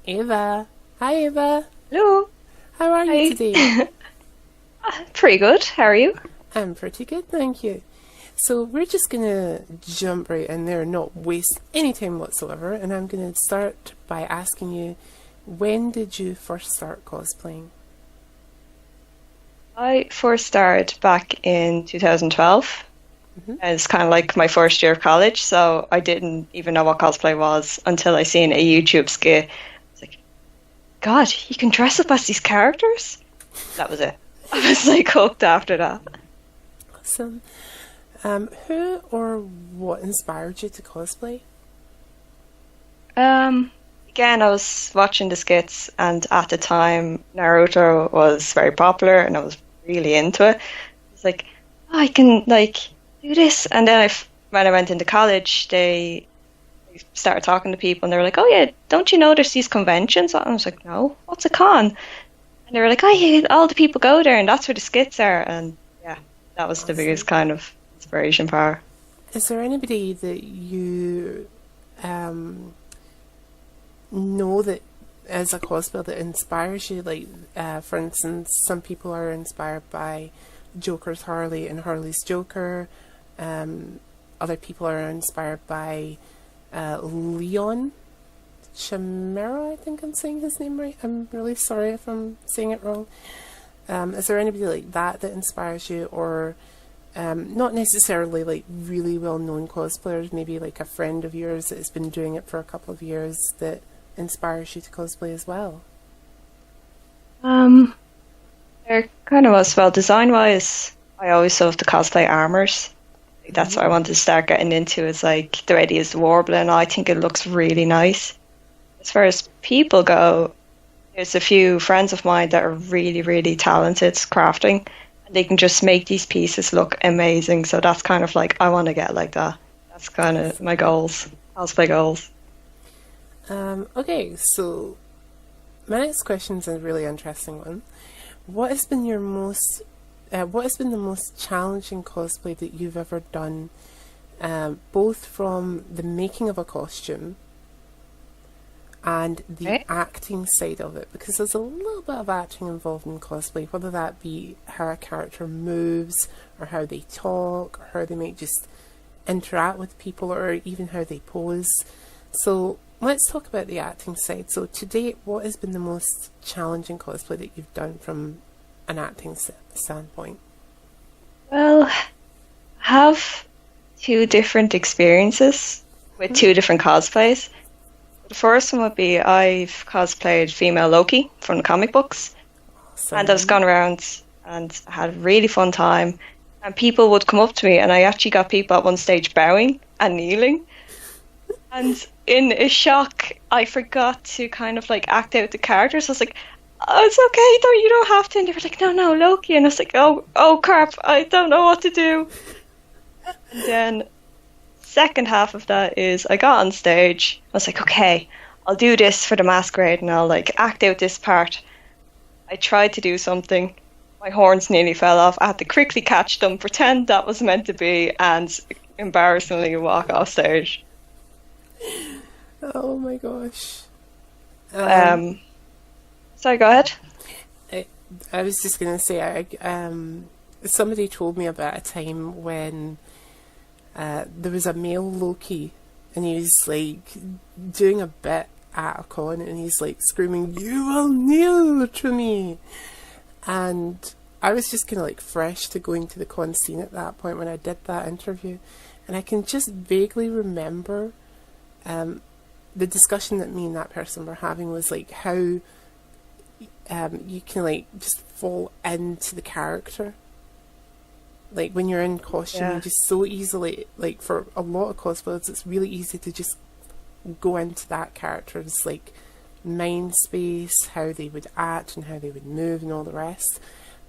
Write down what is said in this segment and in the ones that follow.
Ava. Hi, Ava. Hello. How are you Hi. today? Pretty good. How are you? I'm pretty good, thank you. So we're just gonna jump right in there and not waste any time whatsoever. And I'm gonna start by asking you, when did you first start cosplaying? I first started back in 2012. Hmm. It's kind of like my first year of college, so I didn't even know what cosplay was until I seen a YouTube skit. It's like, God, you can dress up as these characters? That was it. I was like hooked after that. Awesome. Who or what inspired you to cosplay? Um, Again, I was watching the skits, and at the time, Naruto was very popular, and I was really into it. It's like, oh, I can like do this, and then when I went into college, they started talking to people, and they were like, "Oh yeah, don't you know there's these conventions?" And I was like, "No, what's a con?" And they were like, "Oh yeah, all the people go there, and that's where the skits are." And yeah, that was the biggest Awesome. kind of inspiration power. Is there anybody that you um, know that as a cosplayer that inspires you? Like, for instance, some people are inspired by Joker's Harley and Harley's Joker. Um, Other people are inspired by Leon Chimera. I think I'm saying his name right. I'm really sorry if I'm saying it wrong. Is there anybody like that that inspires you, or not necessarily like really well-known cosplayers, maybe like a friend of yours that has been doing it for a couple of years that inspires you to cosplay as well? Um, there kind of was, well, design wise, I always loved the cosplay armors. That's Hmm. what I wanted to start getting into, is like the Ready is the Warbler, and I think it looks really nice. As far as people go, there's a few friends of mine that are really, really talented crafting, and they can just make these pieces look amazing. So that's kind of like, I want to get like that. That's kind of my goals, cosplay goals. Okay, so my next question is a really interesting one. What has been what has been the most challenging cosplay that you've ever done, both from the making of a costume and the Okay. acting side of it? Because there's a little bit of acting involved in cosplay, whether that be how a character moves, or how they talk, or how they might just interact with people, or even how they pose. So let's talk about the acting side. So to date, what has been the most challenging cosplay that you've done from an acting standpoint? Well, I have two different experiences with Hmm. two different cosplays. The first one would be I've cosplayed female Loki from the comic books, and I've Awesome. gone around and had a really fun time. And people would come up to me, and I actually got people at one stage bowing and kneeling. And in a shock, I forgot to kind of like act out the characters. I was like, "Oh, it's okay, don't you don't have to." And they were like, "No, no, Loki." And I was like, "Oh, crap! I don't know what to do." And then second half of that is I got on stage. I was like, "Okay, I'll do this for the masquerade, and I'll like act out this part." I tried to do something. My horns nearly fell off. I had to quickly catch them, pretend that was meant to be, and embarrassingly walk off stage. Oh my gosh. Um, Um, Sorry, go ahead. I, I was just gonna say, somebody told me about a time when there was a male Loki, and he was like doing a bit at a con, and he's like screaming, "You will kneel to me!" And I was just kind of like fresh to going to the con scene at that point when I did that interview, and I can just vaguely remember um, the discussion that me and that person were having was like how you can like just fall into the character. Like when you're in costume, you Yeah. just so easily, like for a lot of cosplayers, it's really easy to just go into that character's like mind space, how they would act and how they would move and all the rest.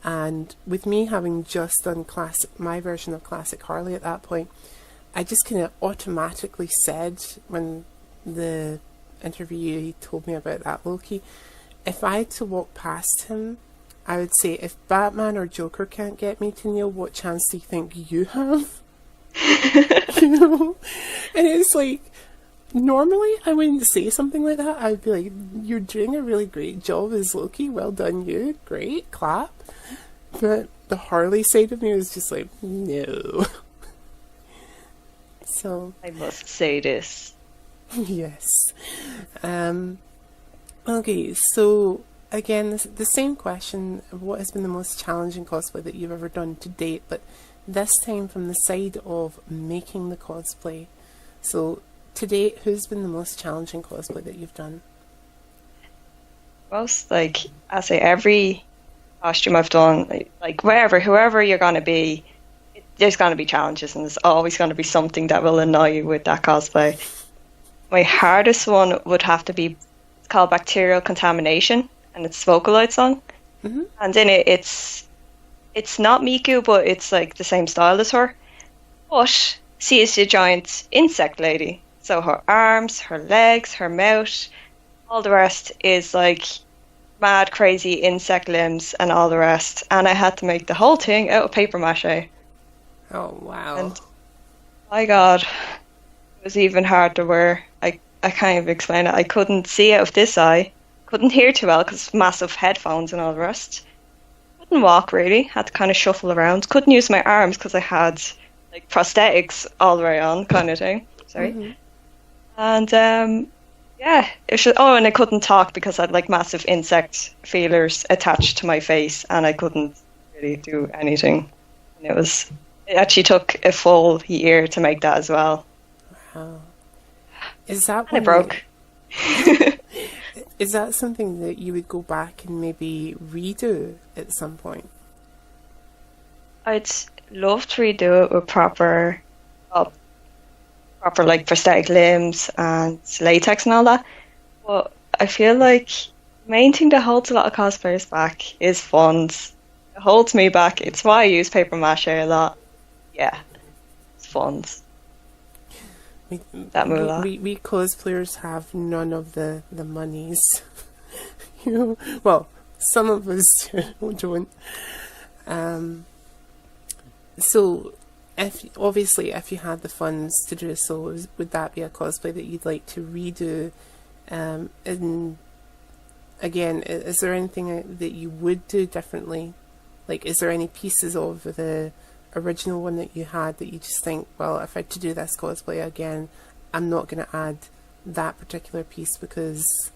And with me having just done my version of classic Harley at that point, I just kind of automatically said when the interviewee told me about that Loki, if I had to walk past him, I would say, if Batman or Joker can't get me to kneel, what chance do you think you have? You know? And it's like, normally I wouldn't say something like that. I'd be like, "You're doing a really great job as Loki. Well done, you. Great, clap." But the Harley side of me was just like, no. So I must say this. yes. Um. Okay. So again, the same question: what has been the most challenging cosplay that you've ever done to date? But this time from the side of making the cosplay. So to date, who's been the most challenging cosplay that you've done? Most, like, I say, every costume I've done, like wherever, whoever you're gonna be, there's gonna be challenges, and there's always gonna be something that will annoy you with that cosplay. My hardest one would have to be, it's called Bacterial Contamination, and it's Vocaloid song. Mm-hmm. And in it, it's not Miku, but it's like the same style as her. But she is the giant insect lady. So her arms, her legs, her mouth, all the rest is like mad, crazy insect limbs and all the rest. And I had to make the whole thing out of paper mache. Oh wow! And my God, it was even hard to wear. I can't even explain it. I couldn't see out of this eye, couldn't hear too well because massive headphones and all the rest. Couldn't walk really. Had to kind of shuffle around. Couldn't use my arms because I had like prosthetics all the way on, kind of thing. Sorry. Mm-hmm. And yeah, it should. Oh, and I couldn't talk because I had like massive insect feelers attached to my face, and I couldn't really do anything. And it actually took a full year to make that as well. Wow. Is that And it broke. Is that something that you would go back and maybe redo at some point? I'd love to redo it with proper like prosthetic limbs and latex and all that. But I feel like the main thing that holds a lot of cosplayers back is funds. It holds me back. It's why I use paper mache a lot. Yeah, it's funds. That moolah. We cosplayers have none of the monies. You know, well, some of us don't. So, if you had the funds to do so, would that be a cosplay that you'd like to redo? And again, is there anything that you would do differently? Like, is there any pieces of the original one that you had that you just think, well, if I had to do this cosplay again, I'm not going to add that particular piece because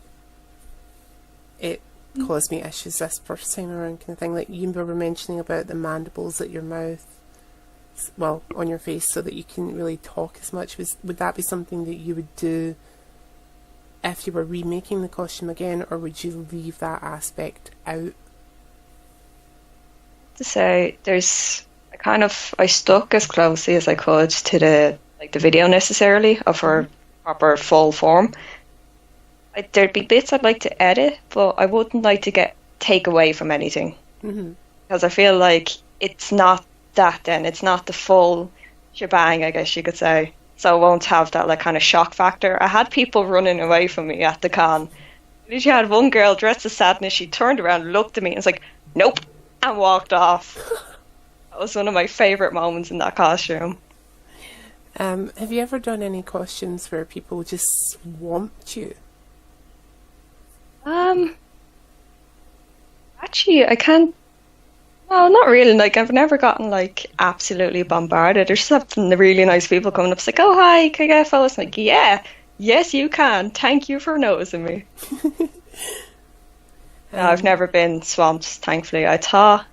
it caused me issues this first time around, kind of thing? Like you were mentioning about the mandibles at your mouth, well, on your face, so that you couldn't really talk as much. Would that be something that you would do if you were remaking the costume again, or would you leave that aspect out? To say, I stuck as closely as I could to the video necessarily of her proper full form. There'd be bits I'd like to edit, but I wouldn't like to take away from anything. Mm-hmm. Because I feel like it's not that then. It's not the full shebang, I guess you could say. So I won't have that like kind of shock factor. I had people running away from me at the con. You had one girl dressed as Sadness. She turned around, looked at me and was like, "Nope," and walked off. That was one of my favourite moments in that costume. Have you ever done any costumes where people just swamped you? Actually, I can't. No, not really. Like, I've never gotten like absolutely bombarded. There's just some really nice people coming up. It's like, "Oh, hi, can I get a photo?" It's like, "Yeah, yes, you can. Thank you for noticing me." No, I've never been swamped. Thankfully, I thought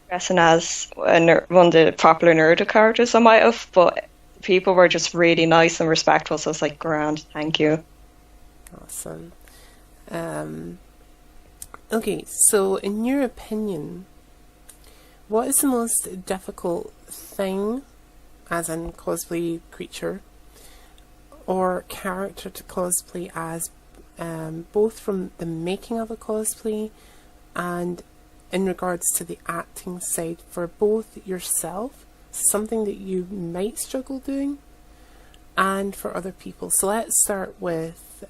dressing as one of the popular Naruto characters I might have, but people were just really nice and respectful. So it's like, grand, thank you. Awesome. Okay, so in your opinion, what is the most difficult thing, as in cosplay creature, or character to cosplay as, both from the making of a cosplay and in regards to the acting side for both yourself, something that you might struggle doing, and for other people? So let's start with,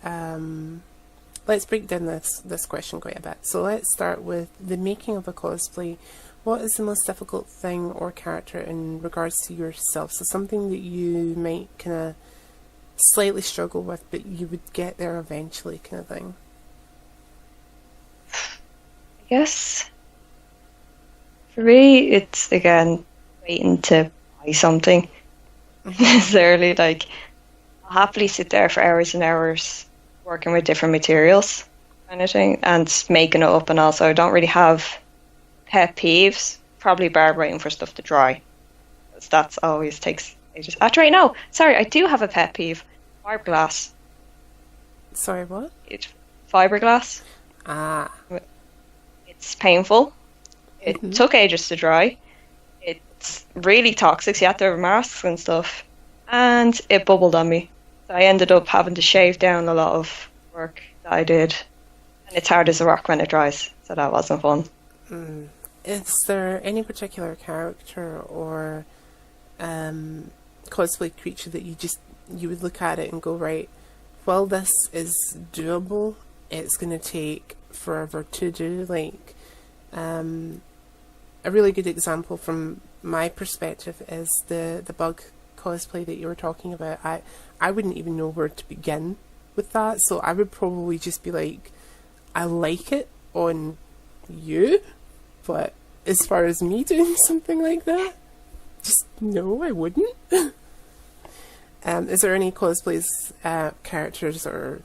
let's break down this question quite a bit. So let's start with the making of a cosplay. What is the most difficult thing or character in regards to yourself? So something that you might kind of slightly struggle with, but you would get there eventually, kind of thing? I guess for me, it's again waiting to buy something. Necessarily, like I'll happily sit there for hours and hours working with different materials, kind of thing, and making it up. And also, I don't really have pet peeves. Probably bar waiting for stuff to dry. 'Cause that's always takes ages. Actually, no, sorry, I do have a pet peeve. Fiberglass. Sorry, what? It's fiberglass. Ah. It's painful. It Mhm. took ages to dry. It's really toxic. So you have to wear masks and stuff. And it bubbled on me. So I ended up having to shave down a lot of work that I did. And it's hard as a rock when it dries. So that wasn't fun. Is there any particular character or cosplay creature that you would look at it and go, right, well, this is doable, it's going to take forever to do? Like, a really good example from my perspective is the bug cosplay that you were talking about. I wouldn't even know where to begin with that, so I would probably just be like, I like it on you, but as far as me doing something like that, just no, I wouldn't. Is there any cosplays, characters or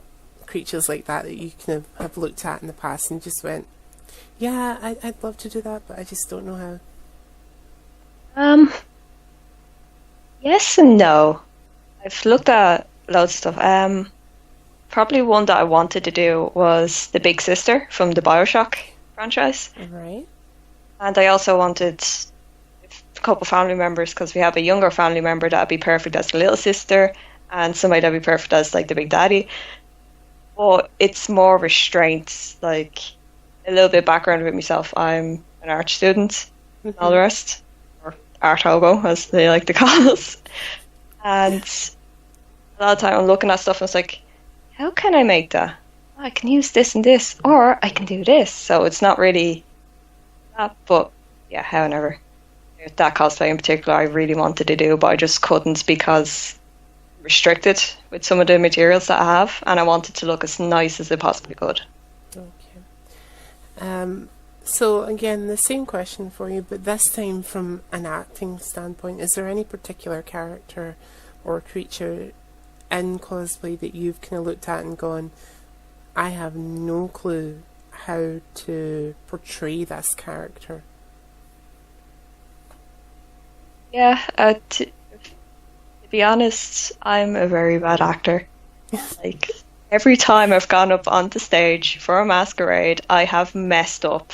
creatures like that you kind of have looked at in the past and just went, yeah, I'd love to do that, but I just don't know how? Yes and no. I've looked at loads of stuff. Probably one that I wanted to do was the Big Sister from the BioShock franchise. Right. And I also wanted a couple family members because we have a younger family member that would be perfect as the little sister and somebody that would be perfect as like the big daddy. But it's more restraint, like a little bit of background with myself. I'm an art student and all the rest, or art hobo as they like to call us. And a lot of time I'm looking at stuff and it's like, how can I make that? Oh, I can use this and this, or I can do this. So it's not really that, but yeah, however, that cosplay in particular I really wanted to do, but I just couldn't because I'm restricted with some of the materials that I have, and I wanted to look as nice as it possibly could. Okay. So again, the same question for you, but this time from an acting standpoint. Is there any particular character or creature in cosplay that you've kind of looked at and gone, I have no clue how to portray this character? Yeah, to be honest, I'm a very bad actor. Like, every time I've gone up onto stage for a masquerade, I have messed up.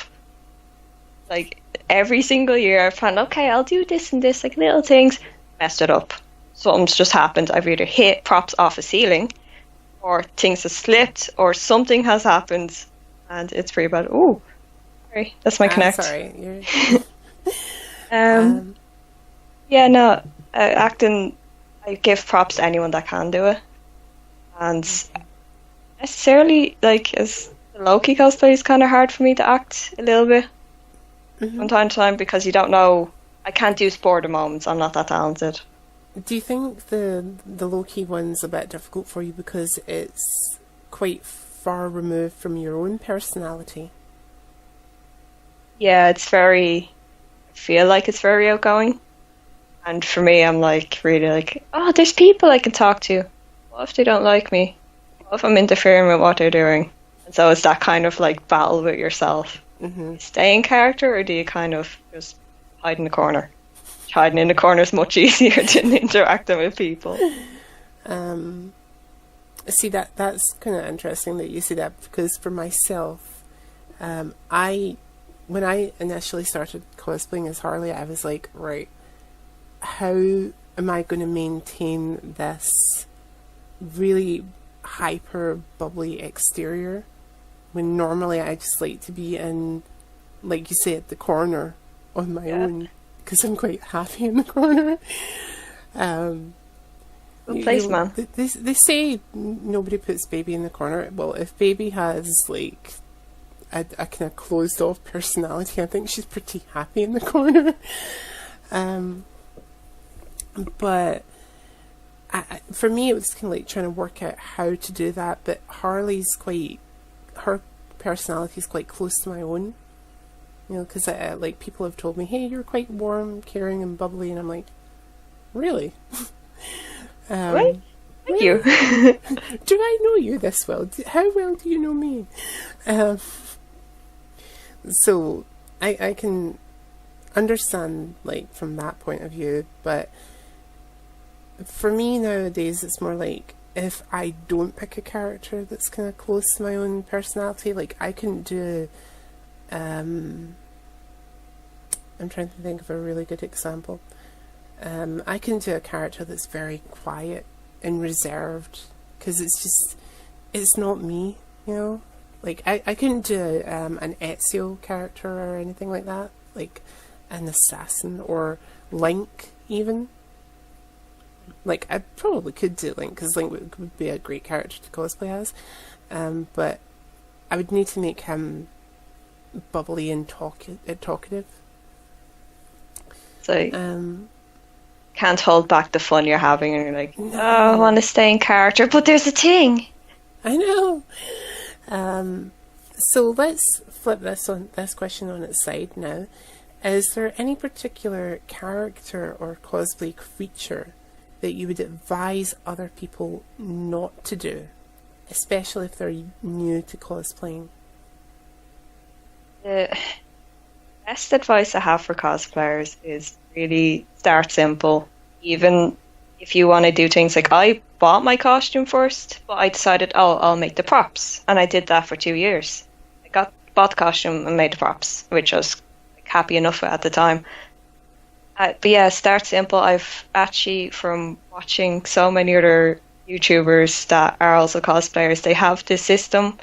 Like, every single year I've planned, okay, I'll do this and this, like little things, messed it up. Something's just happened. I've either hit props off a ceiling, or things have slipped, or something has happened, and it's pretty bad. Ooh, sorry, that's my connect. Sorry, you're... Yeah, no, acting, I give props to anyone that can do it. And necessarily, like, as the low-key cosplay is kind of hard for me to act a little bit from time to time because you don't know. I can't do sporting moments. I'm not that talented. Do you think the low-key one's a bit difficult for you because it's quite far removed from your own personality? Yeah, it's very, I feel like it's very outgoing. And for me, I'm like, really like, oh, there's people I can talk to. What if they don't like me? What if I'm interfering with what they're doing? And so it's that kind of like battle with yourself. You stay in character, or do you kind of just hide in the corner? Hiding in the corner is much easier than interacting with people. See, that's kind of interesting that you say that, because for myself, when I initially started cosplaying as Harley, I was like, right, how am I going to maintain this really hyper bubbly exterior when normally I just like to be in, like you say, at the corner on my own, because I'm quite happy in the corner. Good place, man. They say nobody puts baby in the corner. Well, if baby has like a kind of closed off personality, I think she's pretty happy in the corner. But for me, it was kind of like trying to work out how to do that. But her personality is quite close to my own. You know, because like people have told me, "Hey, you're quite warm, caring, and bubbly," and I'm like, "Really? Right? Thank you. Do I know you this well? How well do you know me?" So I can understand like from that point of view, but for me nowadays it's more like if I don't pick a character that's kind of close to my own personality, like I couldn't do I'm trying to think of a really good example. I can do a character that's very quiet and reserved because it's not me, you know. Like I couldn't do an Ezio character or anything like that, like an assassin or Link even. Like I probably could do Link because Link would be a great character to cosplay as, but I would need to make him bubbly and talkative. So can't hold back the fun you're having, and you're like, No. oh, I want to stay in character, but there's a thing. I know. So let's flip this question on its side now. Is there any particular character or cosplay creature that you would advise other people not to do, especially if they're new to cosplaying? The best advice I have for cosplayers is really start simple. Even if you want to do things like I bought my costume first, but I decided, oh, I'll make the props. And I did that for 2 years. Bought the costume and made the props, which I was happy enough with at the time. But yeah, start simple. I've actually, from watching so many other YouTubers that are also cosplayers, they have this system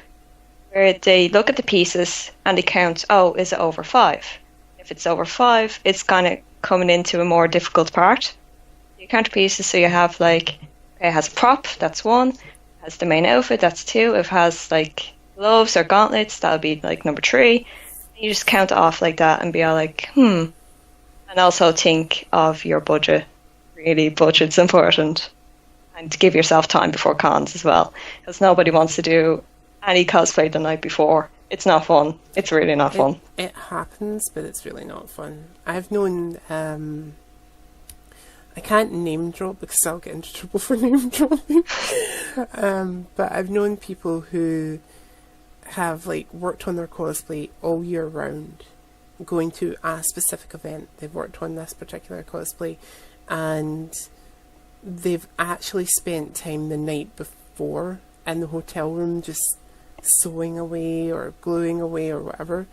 where they look at the pieces and they count, oh, is it over 5? If it's over 5, it's kind of coming into a more difficult part. You count the pieces, so you have like, okay, it has a prop, that's 1. It has the main outfit, that's 2. If it has like gloves or gauntlets, that'll be like number 3. You just count it off like that and be all like, And also think of your budget. Really, budget's important. And give yourself time before cons as well. Because nobody wants to do any cosplay the night before. It's not fun. It's really not fun. It happens, but it's really not fun. I've known, I can't name drop because I'll get into trouble for name dropping. But I've known people who have like worked on their cosplay all year round, going to a specific event. They've worked on this particular cosplay and they've actually spent time the night before in the hotel room just sewing away or gluing away or whatever.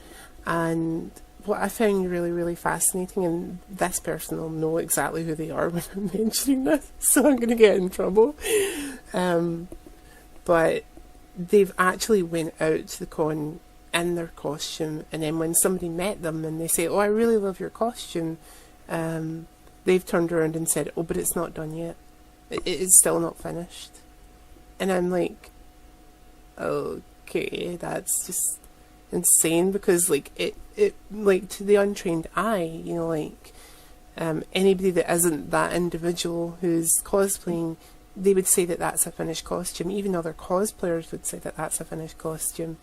And what I found really, really fascinating, and this person will know exactly who they are when I'm mentioning this, so I'm going to get in trouble. But they've actually went out to the con in their costume, and then when somebody met them and they say, "Oh, I really love your costume," they've turned around and said, "Oh, but it's not done yet. It's still not finished." And I'm like, okay, that's just insane, because like it like to the untrained eye, you know, like anybody that isn't that individual who's cosplaying, they would say that that's a finished costume. Even other cosplayers would say that that's a finished costume.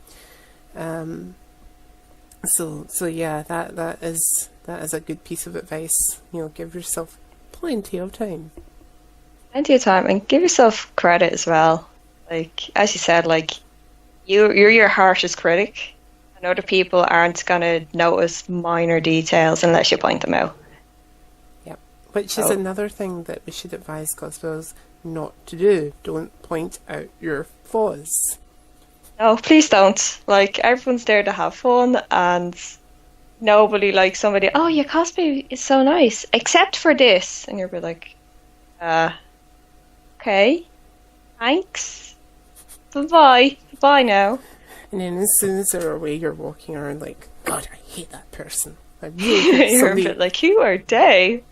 So yeah, that is a good piece of advice. You know, give yourself plenty of time. Plenty of time, and give yourself credit as well. Like, as you said, like you're your harshest critic, and other people aren't gonna notice minor details unless you point them out. Yep. Which is another thing that we should advise cosplayers not to do. Don't point out your flaws. No, please don't. Like, everyone's there to have fun, and nobody likes somebody, oh, your cosplay is so nice, except for this. And you'll be like, okay, thanks. Bye-bye. Bye now. And then as soon as they're away, you're walking around like, God, I hate that person. I really hate You're a somebody. bit like, who are they?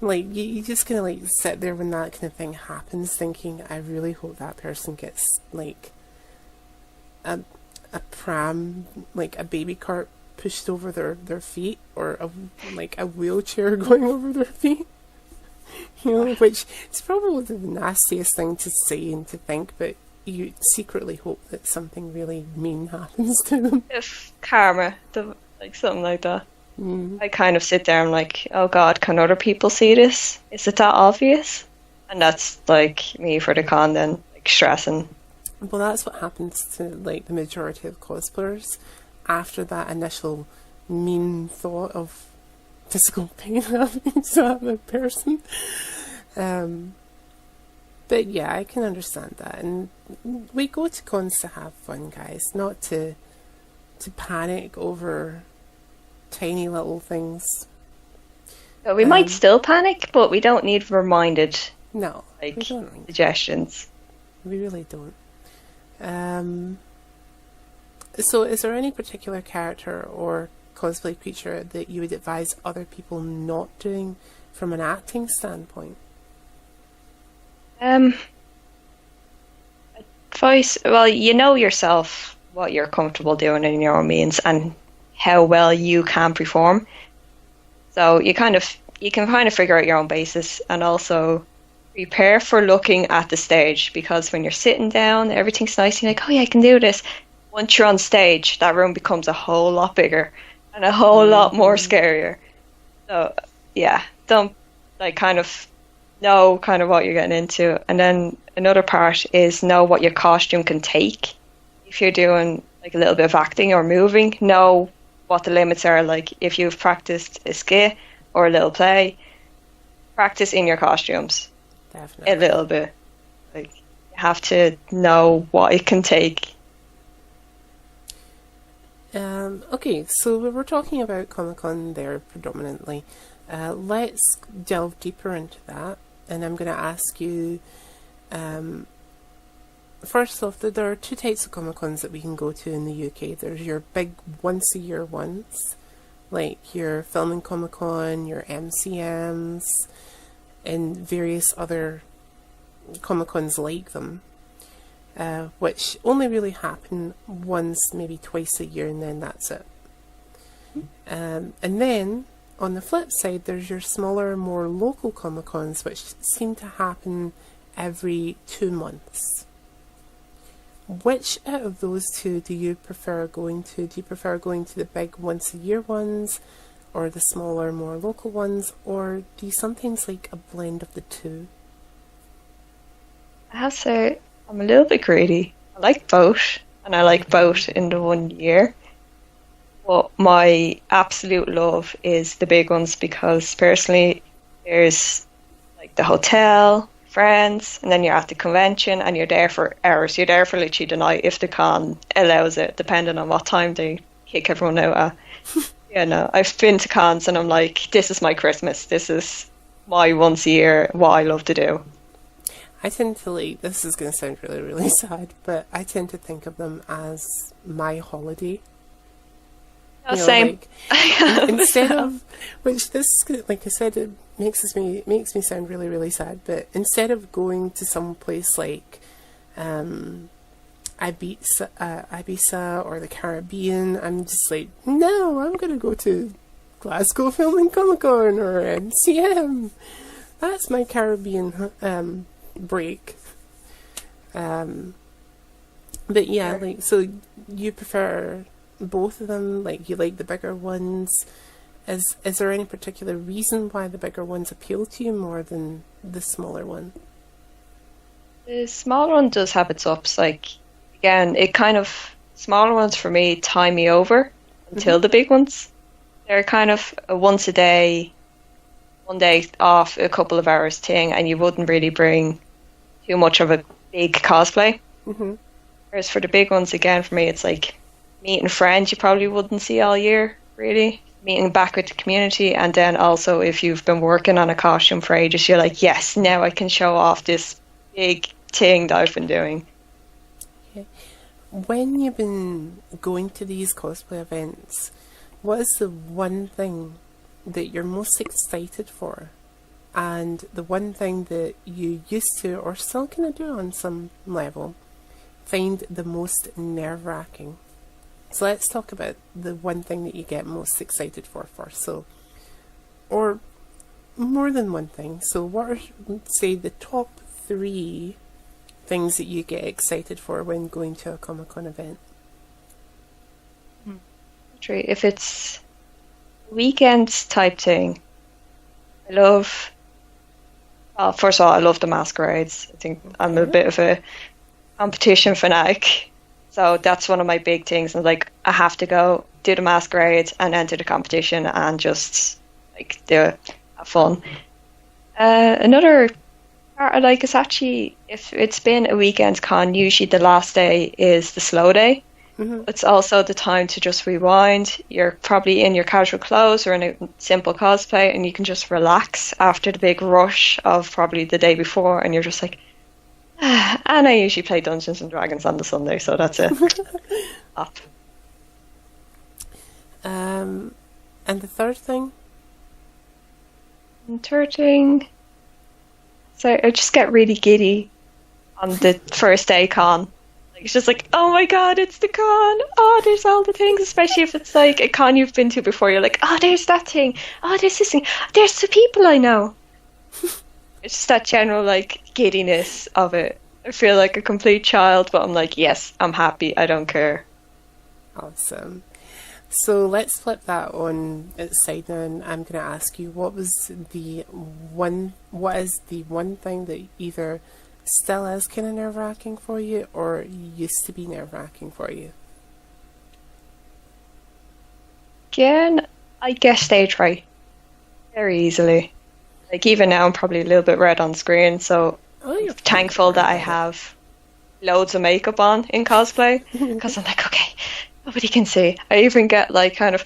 Like, you just kind of like sit there when that kind of thing happens thinking, I really hope that person gets like a pram, like a baby cart pushed over their feet, or a wheelchair going over their feet. which is probably the nastiest thing to say and to think, but you secretly hope that something really mean happens to them. If karma, like something like that. I kind of sit there and like, oh God, can other people see this? Is it that obvious? And that's like me for the con then, like stressing. Well, that's what happens to like the majority of cosplayers after that initial mean thought of physical pain happening to another person. But yeah, I can understand that, and we go to cons to have fun, guys, not to panic over tiny little things. So we might still panic, but we don't need reminded No, like we don't. suggestions. We really don't. So is there any particular character or cosplay creature that you would advise other people not doing from an acting standpoint? Advice, well, you know yourself what you're comfortable doing in your own means and how well you can perform. So you can kind of figure out your own basis, and also prepare for looking at the stage, because when you're sitting down, everything's nice. You're like, oh yeah, I can do this. Once you're on stage, that room becomes a whole lot bigger and a whole lot more scarier. So yeah, don't like kind of know kind of what you're getting into. And then another part is know what your costume can take. If you're doing like a little bit of acting or moving, know what the limits are. Like if you've practiced a skit or a little play, practice in your costumes. Definitely. A little bit. Like you have to know what it can take. Okay, so we were talking about Comic-Con there predominantly. Let's delve deeper into that, and I'm going to ask you, first off, that there are two types of Comic-Cons that we can go to in the UK. There's your big once-a-year ones, like your Filming Comic-Con, your MCMs, and various other Comic-Cons like them. Which only really happen once, maybe twice a year, and then that's it. And then, on the flip side, there's your smaller, more local Comic-Cons, which seem to happen every 2 months. Which out of those two do you prefer going to? Do you prefer going to the big once-a-year ones, or the smaller, more local ones, or do you sometimes like a blend of the two? I have to say, I'm a little bit greedy. I like both, and I like both in the 1 year. But my absolute love is the big ones, because personally, there's like the hotel, friends, and then you're at the convention, and you're there for hours. You're there for literally the night if the con allows it, depending on what time they kick everyone out at. Yeah, no, I've been to cons, and I'm like, this is my Christmas. This is my once a year, what I love to do. I tend to like, this is going to sound really, really sad, but I tend to think of them as my holiday. Oh, same. Like, instead of, which this, like I said, it makes me sound really, really sad, but instead of going to some place like Ibiza or the Caribbean, I'm just like, no, I'm going to go to Glasgow Filming Comic-Con or MCM. That's my Caribbean break. But yeah, like, so you prefer both of them? Like, you like the bigger ones? Is there any particular reason why the bigger ones appeal to you more than the smaller one? The smaller one does have its ups. Like, again, it kind of, smaller ones for me tie me over until the big ones. They're kind of a once a day, 1 day off, a couple of hours thing, and you wouldn't really bring too much of a big cosplay. Whereas for the big ones, again, for me, it's like meeting friends you probably wouldn't see all year, really. Meeting back with the community, and then also if you've been working on a costume for ages, you're like, yes, now I can show off this big thing that I've been doing. Okay. When you've been going to these cosplay events, what is the one thing that you're most excited for, and the one thing that you used to, or still kind of do on some level, find the most nerve-wracking? So let's talk about the one thing that you get most excited for first. So, or more than one thing. So what are, say, the top 3 things that you get excited for when going to a Comic-Con event? True. If it's weekend type thing, I love. Well, first of all, I love the masquerades. I think I'm a Okay. bit of a competition fanatic, so that's one of my big things. And like, I have to go do the masquerades and enter the competition and just like do it, have fun. Another part I like is actually if it's been a weekend con, usually the last day is the slow day. Hmm. It's also the time to just rewind. You're probably in your casual clothes or in a simple cosplay, and you can just relax after the big rush of probably the day before, and you're just like, ah. And I usually play Dungeons and Dragons on the Sunday, so that's it. Up. And the third thing? And third thing, so I just get really giddy on the first day con. Like, it's just like, oh my god, it's the con. Oh, there's all the things, especially if it's like a con you've been to before. You're like, oh, there's that thing. Oh, there's this thing. There's the people I know. It's just that general like giddiness of it. I feel like a complete child, but I'm like, yes, I'm happy. I don't care. Awesome. So let's flip that on its side now, and I'm going to ask you, what is the one thing that either still is kind of nerve-wracking for you or used to be nerve-wracking for you? Again, I guess stage fright very easily. Like even now, I'm probably a little bit red on screen, so Oh, you're thankful that I about have loads of makeup on in cosplay because I'm like, okay, nobody can see. I even get like kind of,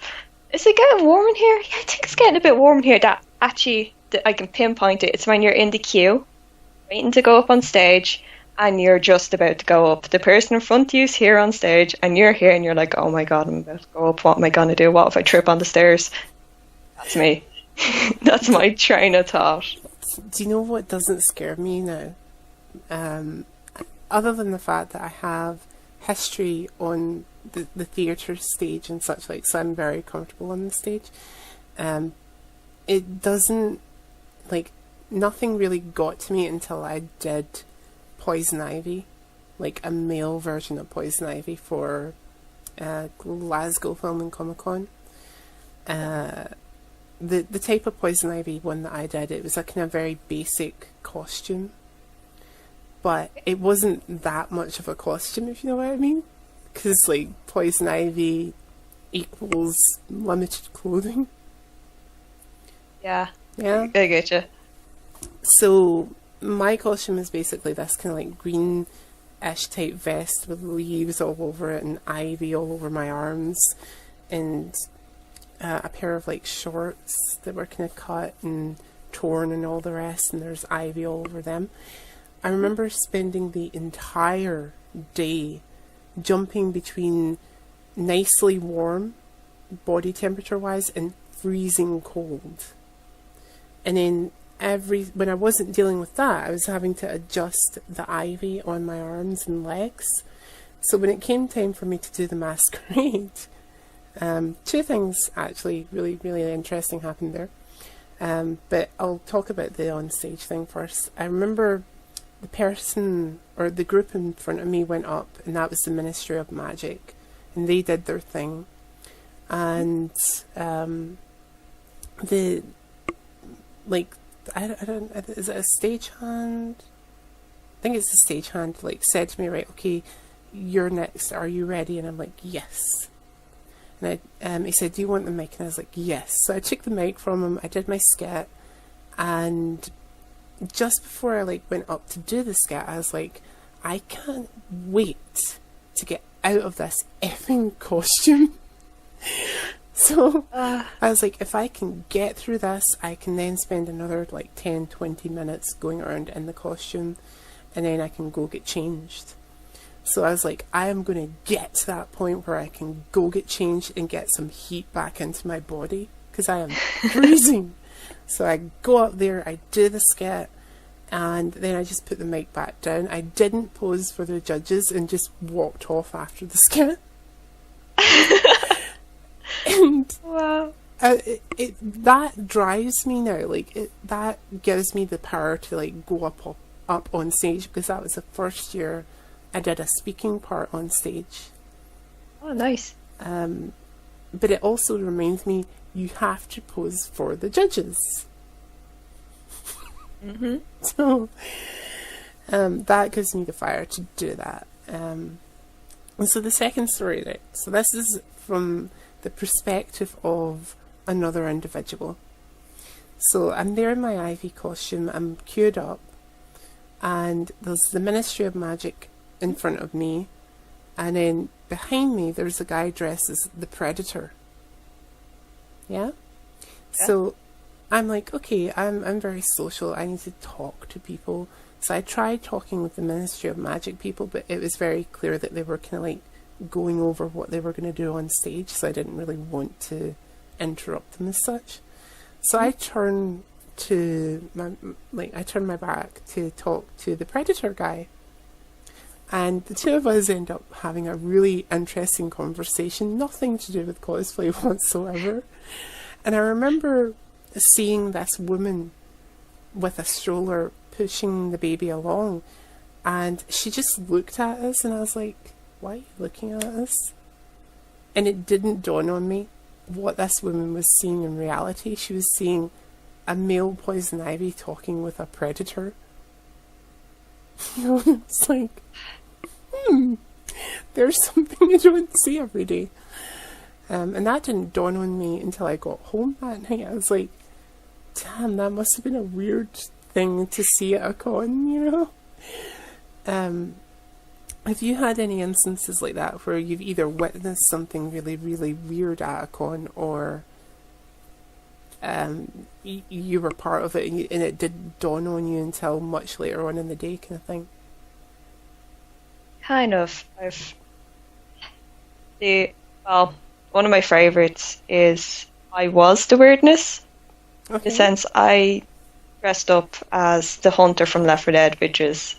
is it getting warm in here? Yeah, I think it's getting a bit warm in here. That actually, I can pinpoint it. It's when you're in the queue, waiting to go up on stage, and you're just about to go up. The person in front of you is here on stage, and you're here, and you're like, oh my god, I'm about to go up. What am I gonna do? What if I trip on the stairs? That's me. That's my train of thought. Do you know what doesn't scare me now? Um, Other than the fact that I have history on the theatre stage and such like, so I'm very comfortable on the stage. It doesn't, like, nothing really got to me until I did Poison Ivy, like a male version of Poison Ivy for Glasgow Film and Comic Con. The type of Poison Ivy one that I did, it was a kind of very basic costume, but it wasn't that much of a costume, if you know what I mean. Because like Poison Ivy equals limited clothing. Yeah, Yeah. I get you. So my costume is basically this kind of like greenish type vest with leaves all over it and ivy all over my arms, and a pair of like shorts that were kind of cut and torn and all the rest, and there's ivy all over them. I remember spending the entire day jumping between nicely warm, body temperature wise, and freezing cold. And then when I wasn't dealing with that, I was having to adjust the ivy on my arms and legs. So when it came time for me to do the masquerade, two things actually really, really interesting happened there. But I'll talk about the on-stage thing first. I remember the person or the group in front of me went up, and that was the Ministry of Magic, and they did their thing. And the like I don't, is it a stagehand? I think it's a stagehand. Like said to me, right, okay, you're next. Are you ready? And I'm like, yes. And he said, do you want the mic? And I was like, yes. So I took the mic from him. I did my skit, and just before I like went up to do the skit, I was like, I can't wait to get out of this effing costume. So I was like, if I can get through this, I can then spend another like 10-20 minutes going around in the costume, and then I can go get changed. So I was like, I am going to get to that point where I can go get changed and get some heat back into my body, because I am freezing. So I go up there, I do the skit, and then I just put the mic back down. I didn't pose for the judges and just walked off after the skit. And Wow. that drives me now. Like that gives me the power to like go up on stage, because that was the first year I did a speaking part on stage. Oh, nice. But it also reminds me you have to pose for the judges. Mm-hmm. So that gives me the fire to do that. And so the second story, right? So this is from the perspective of another individual. So I'm there in my Ivy costume, I'm queued up, and there's the Ministry of Magic in front of me, and then behind me there's a guy dressed as the Predator. Yeah? So I'm like, okay, I'm very social, I need to talk to people. So I tried talking with the Ministry of Magic people, but it was very clear that they were kind of like going over what they were going to do on stage, so I didn't really want to interrupt them as such. So I turned my back to talk to the Predator guy, and the two of us end up having a really interesting conversation, nothing to do with cosplay whatsoever. And I remember seeing this woman with a stroller pushing the baby along, and she just looked at us, and I was like, why are you looking at us? And it didn't dawn on me what this woman was seeing in reality. She was seeing a male poison ivy talking with a predator. You know, it's like, there's something you don't see every day. And that didn't dawn on me until I got home that night. I was like, damn, that must have been a weird thing to see at a con, you know? Have you had any instances like that where you've either witnessed something really, really weird at a con, or you were part of it and it didn't dawn on you until much later on in the day, kind of thing? Kind of. One of my favourites is I Was the Weirdness. Okay. In the sense, I dressed up as the hunter from Left 4 Dead, which is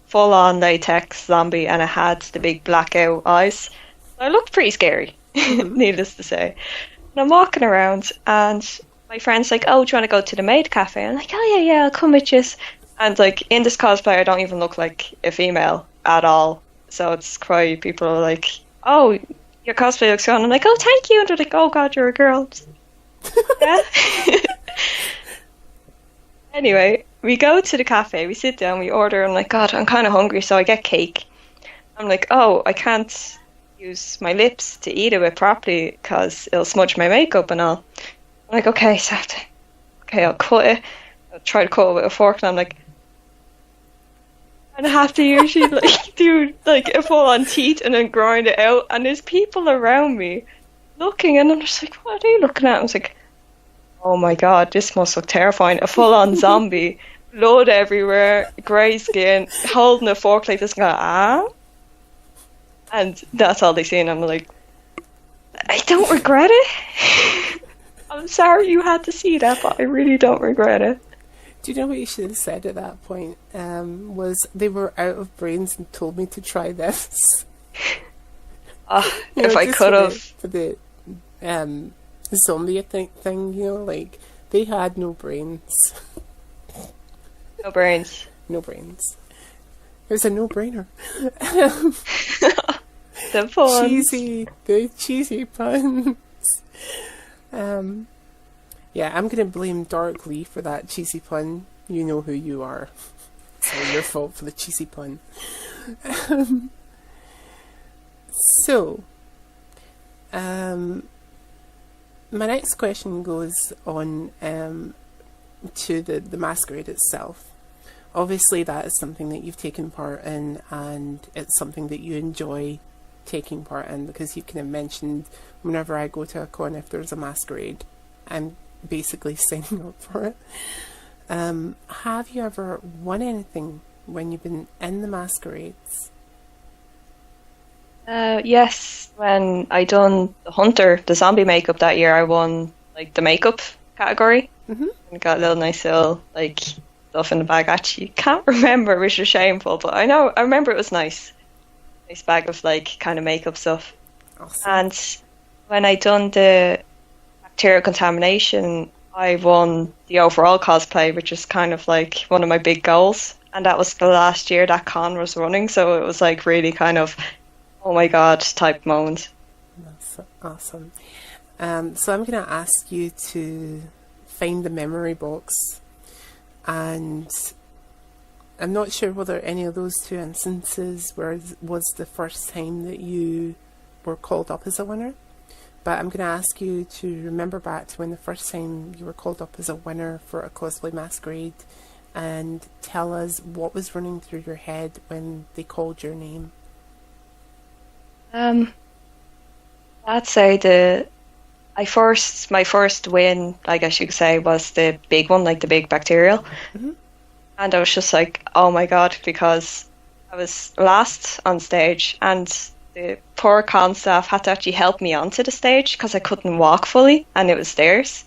full-on latex zombie, and I had the big blackout eyes. I looked pretty scary, needless to say. And I'm walking around, and my friend's like, "Oh, do you want to go to the maid cafe?" I'm like, "Oh yeah, I'll come with you." And like in this cosplay, I don't even look like a female at all. So it's quite, people are like, "Oh, your cosplay looks good." I'm like, "Oh, thank you." And they're like, "Oh God, you're a girl." Yeah. Anyway, we go to the cafe, we sit down, we order. I'm like, God, I'm kind of hungry, so I get cake. I'm like, oh, I can't use my lips to eat it with properly because it'll smudge my makeup and all. I'm like, okay, so I'll cut it. I'll try to cut it with a fork, and I'm like, and I have to usually like do like a full on teeth and then grind it out. And there's people around me looking, and I'm just like, what are they looking at? I was like, oh my God, this must look terrifying. A full on zombie, blood everywhere, grey skin, holding a fork like this, and going, and that's all they see. And I'm like, I don't regret it. I'm sorry you had to see that, but I really don't regret it. Do you know what you should have said at that point? Was they were out of brains and told me to try this. If I could have. For the zombie thing, you know, like, they had no brains. No brains. No brains. It was a no-brainer. The puns. The cheesy puns. Yeah, I'm gonna blame Dark Lee for that cheesy pun. You know who you are. It's all your fault for the cheesy pun. My next question goes on to the masquerade itself. Obviously, that is something that you've taken part in, and it's something that you enjoy taking part in, because you kind of mentioned whenever I go to a con, if there's a masquerade, I'm basically signing up for it. Have you ever won anything when you've been in the masquerades? Yes, when I done the hunter, the zombie makeup that year, I won like the makeup category. Mm-hmm. And got a little nice little like stuff in the bag. Actually, can't remember, which is shameful, but I remember it was nice. Nice bag of like kind of makeup stuff. Awesome. And when I done the bacterial contamination, I won the overall cosplay, which is kind of like one of my big goals. And that was the last year that con was running, so it was like really kind of, oh my God, type moment. That's awesome. So I'm going to ask you to find the memory box, and I'm not sure whether any of those two instances was the first time that you were called up as a winner, but I'm going to ask you to remember back to when the first time you were called up as a winner for a cosplay masquerade, and tell us what was running through your head when they called your name. I'd say my first win, I guess you could say, was the big one, like the big bacterial. Mm-hmm. And I was just like, oh my God, because I was last on stage and the poor con staff had to actually help me onto the stage because I couldn't walk fully and it was theirs.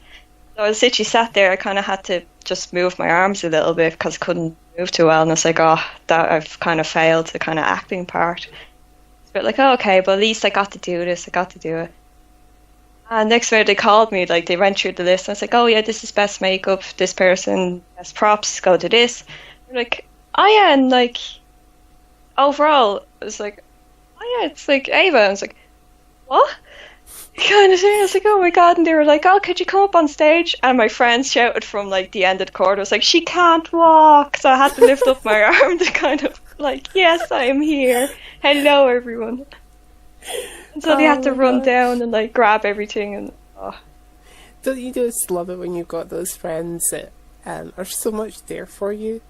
So I was literally sat there, I kind of had to just move my arms a little bit because I couldn't move too well. And I was like, oh, that I've kind of failed the kind of acting part. But like, oh, okay, but at least I got to do this, I got to do it. And next minute they called me, like they went through the list. And I was like, oh yeah, this is best makeup, this person, best props, go to this. I'm like, oh yeah, and like overall, it was like, oh yeah, it's like Ava. I was like, what? Kind of thing. I was like, oh my God. And they were like, oh, could you come up on stage? And my friends shouted from like the end of the corridor. I was like, she can't walk. So I had to lift up my arm to kind of like, yes, I am here. Hello, everyone. And so they had to run down and like grab everything and oh. Don't you just love it when you've got those friends that are so much there for you?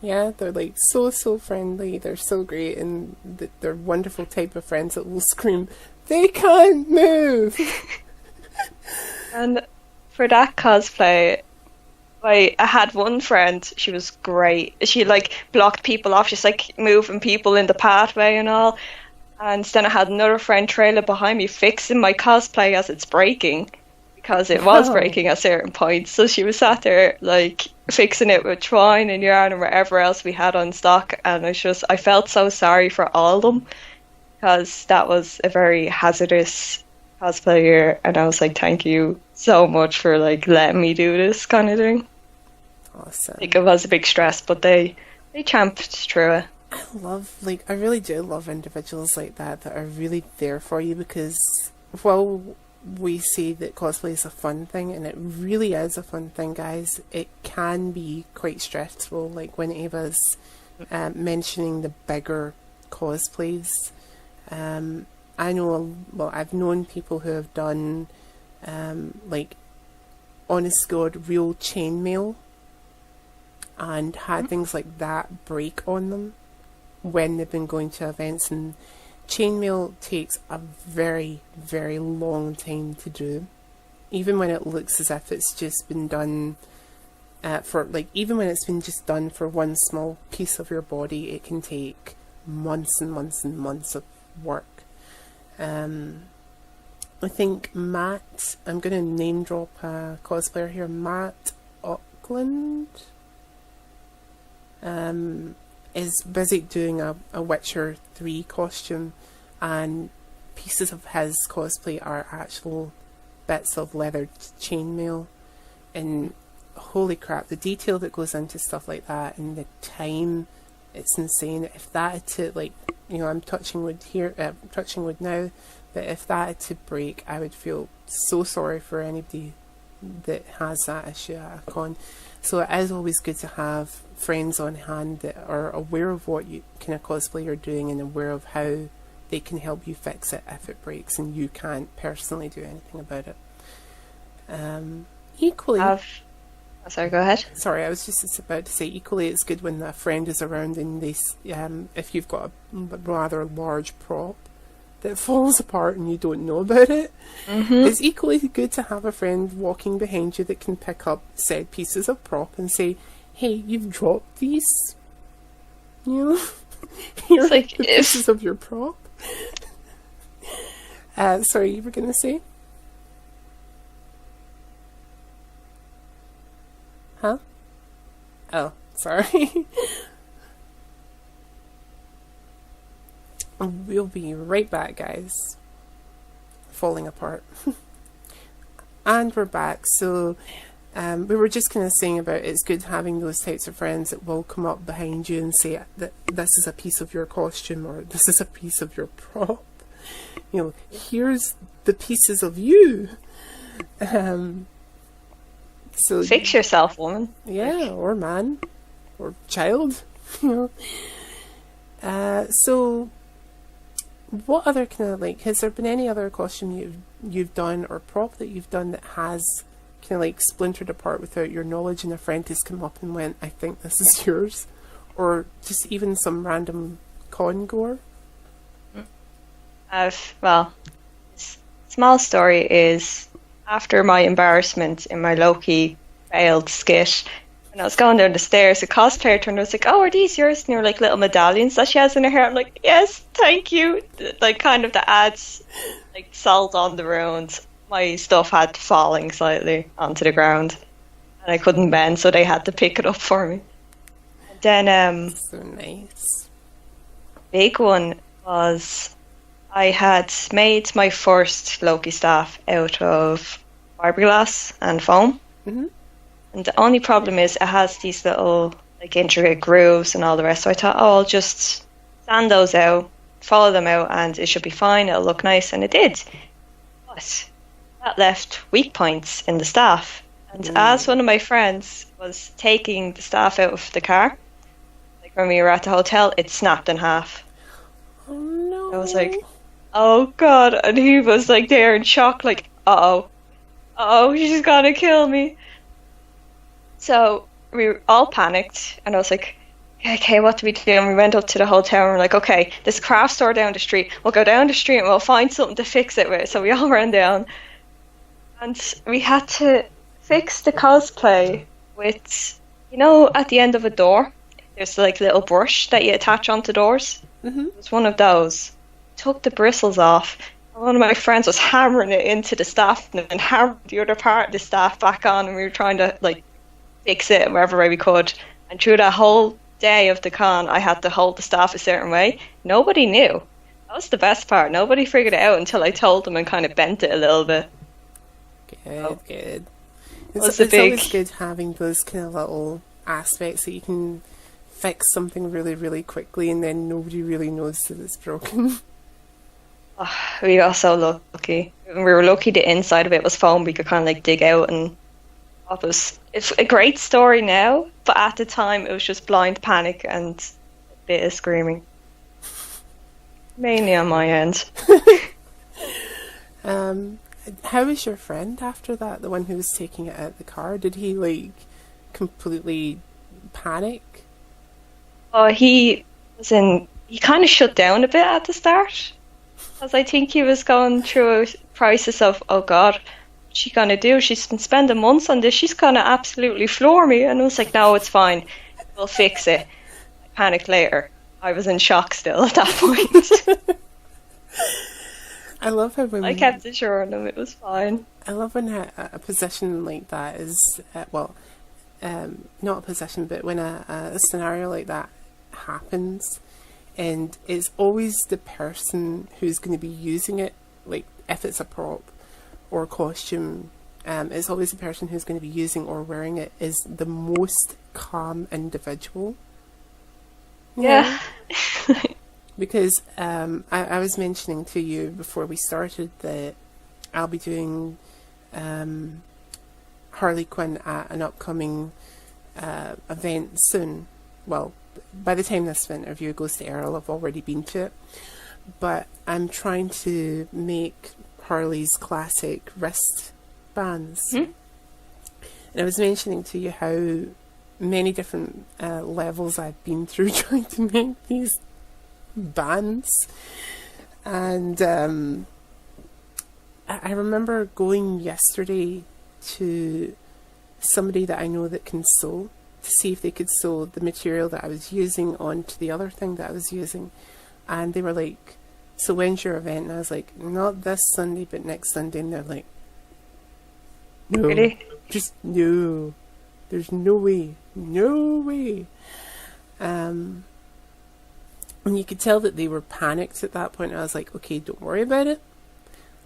Yeah, they're like so friendly, they're so great, and they're wonderful type of friends that will scream, they can't move! And for that cosplay, I had one friend, she was great. She like blocked people off, she's like moving people in the pathway and all. And then I had another friend trailing behind me fixing my cosplay as it's breaking. Because it was breaking at certain points. So she was sat there like fixing it with twine and yarn and whatever else we had on stock. And I felt so sorry for all of them. Because that was a very hazardous cosplay year. And I was like, thank you so much for like letting me do this kind of thing. Awesome. Like, it was a big stress, but they champed through it. I really do love individuals like that are really there for you, because while we say that cosplay is a fun thing, and it really is a fun thing, guys, it can be quite stressful. Like when Ava's mentioning the bigger cosplays, I know, I've known people who have done like honest God real chainmail and had things like that break on them when they've been going to events, and chainmail takes a very, very long time to do. Even when it looks as if it's just been done even when it's been just done for one small piece of your body, it can take months and months and months of work. I think Matt, I'm going to name drop a cosplayer here, Matt Auckland, is busy doing a Witcher 3 costume, and pieces of his cosplay are actual bits of leathered chainmail, and holy crap, the detail that goes into stuff like that and the time, it's insane. If that had to, like, you know, I'm touching wood here, touching wood now, but if that had to break, I would feel so sorry for anybody that has that issue at a con. So it is always good to have friends on hand that are aware of what you kind of cosplay you're doing and aware of how they can help you fix it if it breaks and you can't personally do anything about it. Equally, sorry, go ahead. Sorry, I was just about to say, equally it's good when a friend is around and they, if you've got a rather large prop that falls apart and you don't know about it, it's equally good to have a friend walking behind you that can pick up said pieces of prop and say, hey, you've dropped these, you know, here are like the pieces of your prop. Sorry, you were going to say? Huh? Oh, sorry. We'll be right back, guys. Falling apart. And we're back. So we were just kind of saying about it's good having those types of friends that will come up behind you and say that this is a piece of your costume or this is a piece of your prop. You know, here's the pieces of you. So Fix yourself, woman. yeah, or man, or child. You know. So what other kind of like has there been any other costume you've done or prop that you've done that has kind of like splintered apart without your knowledge and a friend has come up and went, I think this is yours, or just even some random con gore? Well, small story is after my embarrassment in my low-key failed skit, when I was going down the stairs, a cosplayer turned and was like, oh, are these yours? And they were like little medallions that she has in her hair. I'm like, yes, thank you. Like kind of the adds like salt on the wound. My stuff had falling slightly onto the ground and I couldn't bend, so they had to pick it up for me. And then So nice. big one was I had made my first Loki staff out of fiberglass and foam. Mm-hmm. And the only problem is it has these little like intricate grooves and all the rest. So I thought, oh, I'll just sand those out, follow them out, and it should be fine. It'll look nice, and it did. But that left weak points in the staff. And as one of my friends was taking the staff out of the car, like when we were at the hotel, it snapped in half. Oh no. I was like, oh god, and he was like there in shock, like, uh-oh, she's gonna kill me. So we were all panicked, and I was like, okay, what do we do? And we went up to the hotel, and we're like, okay, there's a craft store down the street. We'll go down the street, and we'll find something to fix it with. So we all ran down, and we had to fix the cosplay with, you know, at the end of a door, there's like a little brush that you attach onto doors. Mm-hmm. It was one of those. Took the bristles off. One of my friends was hammering it into the staff and then hammered the other part of the staff back on, and we were trying to like fix it wherever way we could. And through that whole day of the con, I had to hold the staff a certain way. Nobody knew. That was the best part. Nobody figured it out until I told them and kind of bent it a little bit. Good. Was It's a always big- good having those kind of little aspects that you can fix something really, really quickly and then nobody really knows that it's broken. Oh, we got so lucky. We were lucky the inside of it was foam. We could kind of like dig out, and it's a great story now, but at the time it was just blind panic and a bit of screaming. Mainly on my end. How was your friend after that? The one who was taking it out the car? Did he like completely panic? Oh, he kind of shut down a bit at the start. Because I think he was going through a crisis of, oh God, what's she gonna do? She's been spending months on this. She's gonna absolutely floor me. And I was like, no, it's fine. We'll fix it. I panicked later. I was in shock still at that point. I love how when I kept assuring him it was fine. I love when a position like that is not a position, but when a scenario like that happens, and it's always the person who's going to be using it, like if it's a prop or a costume, it's always the person who's going to be using or wearing it is the most calm individual. Yeah. Because I was mentioning to you before we started that I'll be doing Harley Quinn at an upcoming event soon. Well, by the time this interview goes to air, I'll have already been to it. But I'm trying to make Harley's classic wristbands. And I was mentioning to you how many different levels I've been through trying to make these bands. And I remember going yesterday to somebody that I know that can sew to see if they could sew the material that I was using onto the other thing that I was using. And they were like, so when's your event? And I was like, not this Sunday, but next Sunday. And they're like, no, Really? just no. There's no way. No way. And you could tell that they were panicked at that point. I was like, okay, don't worry about it.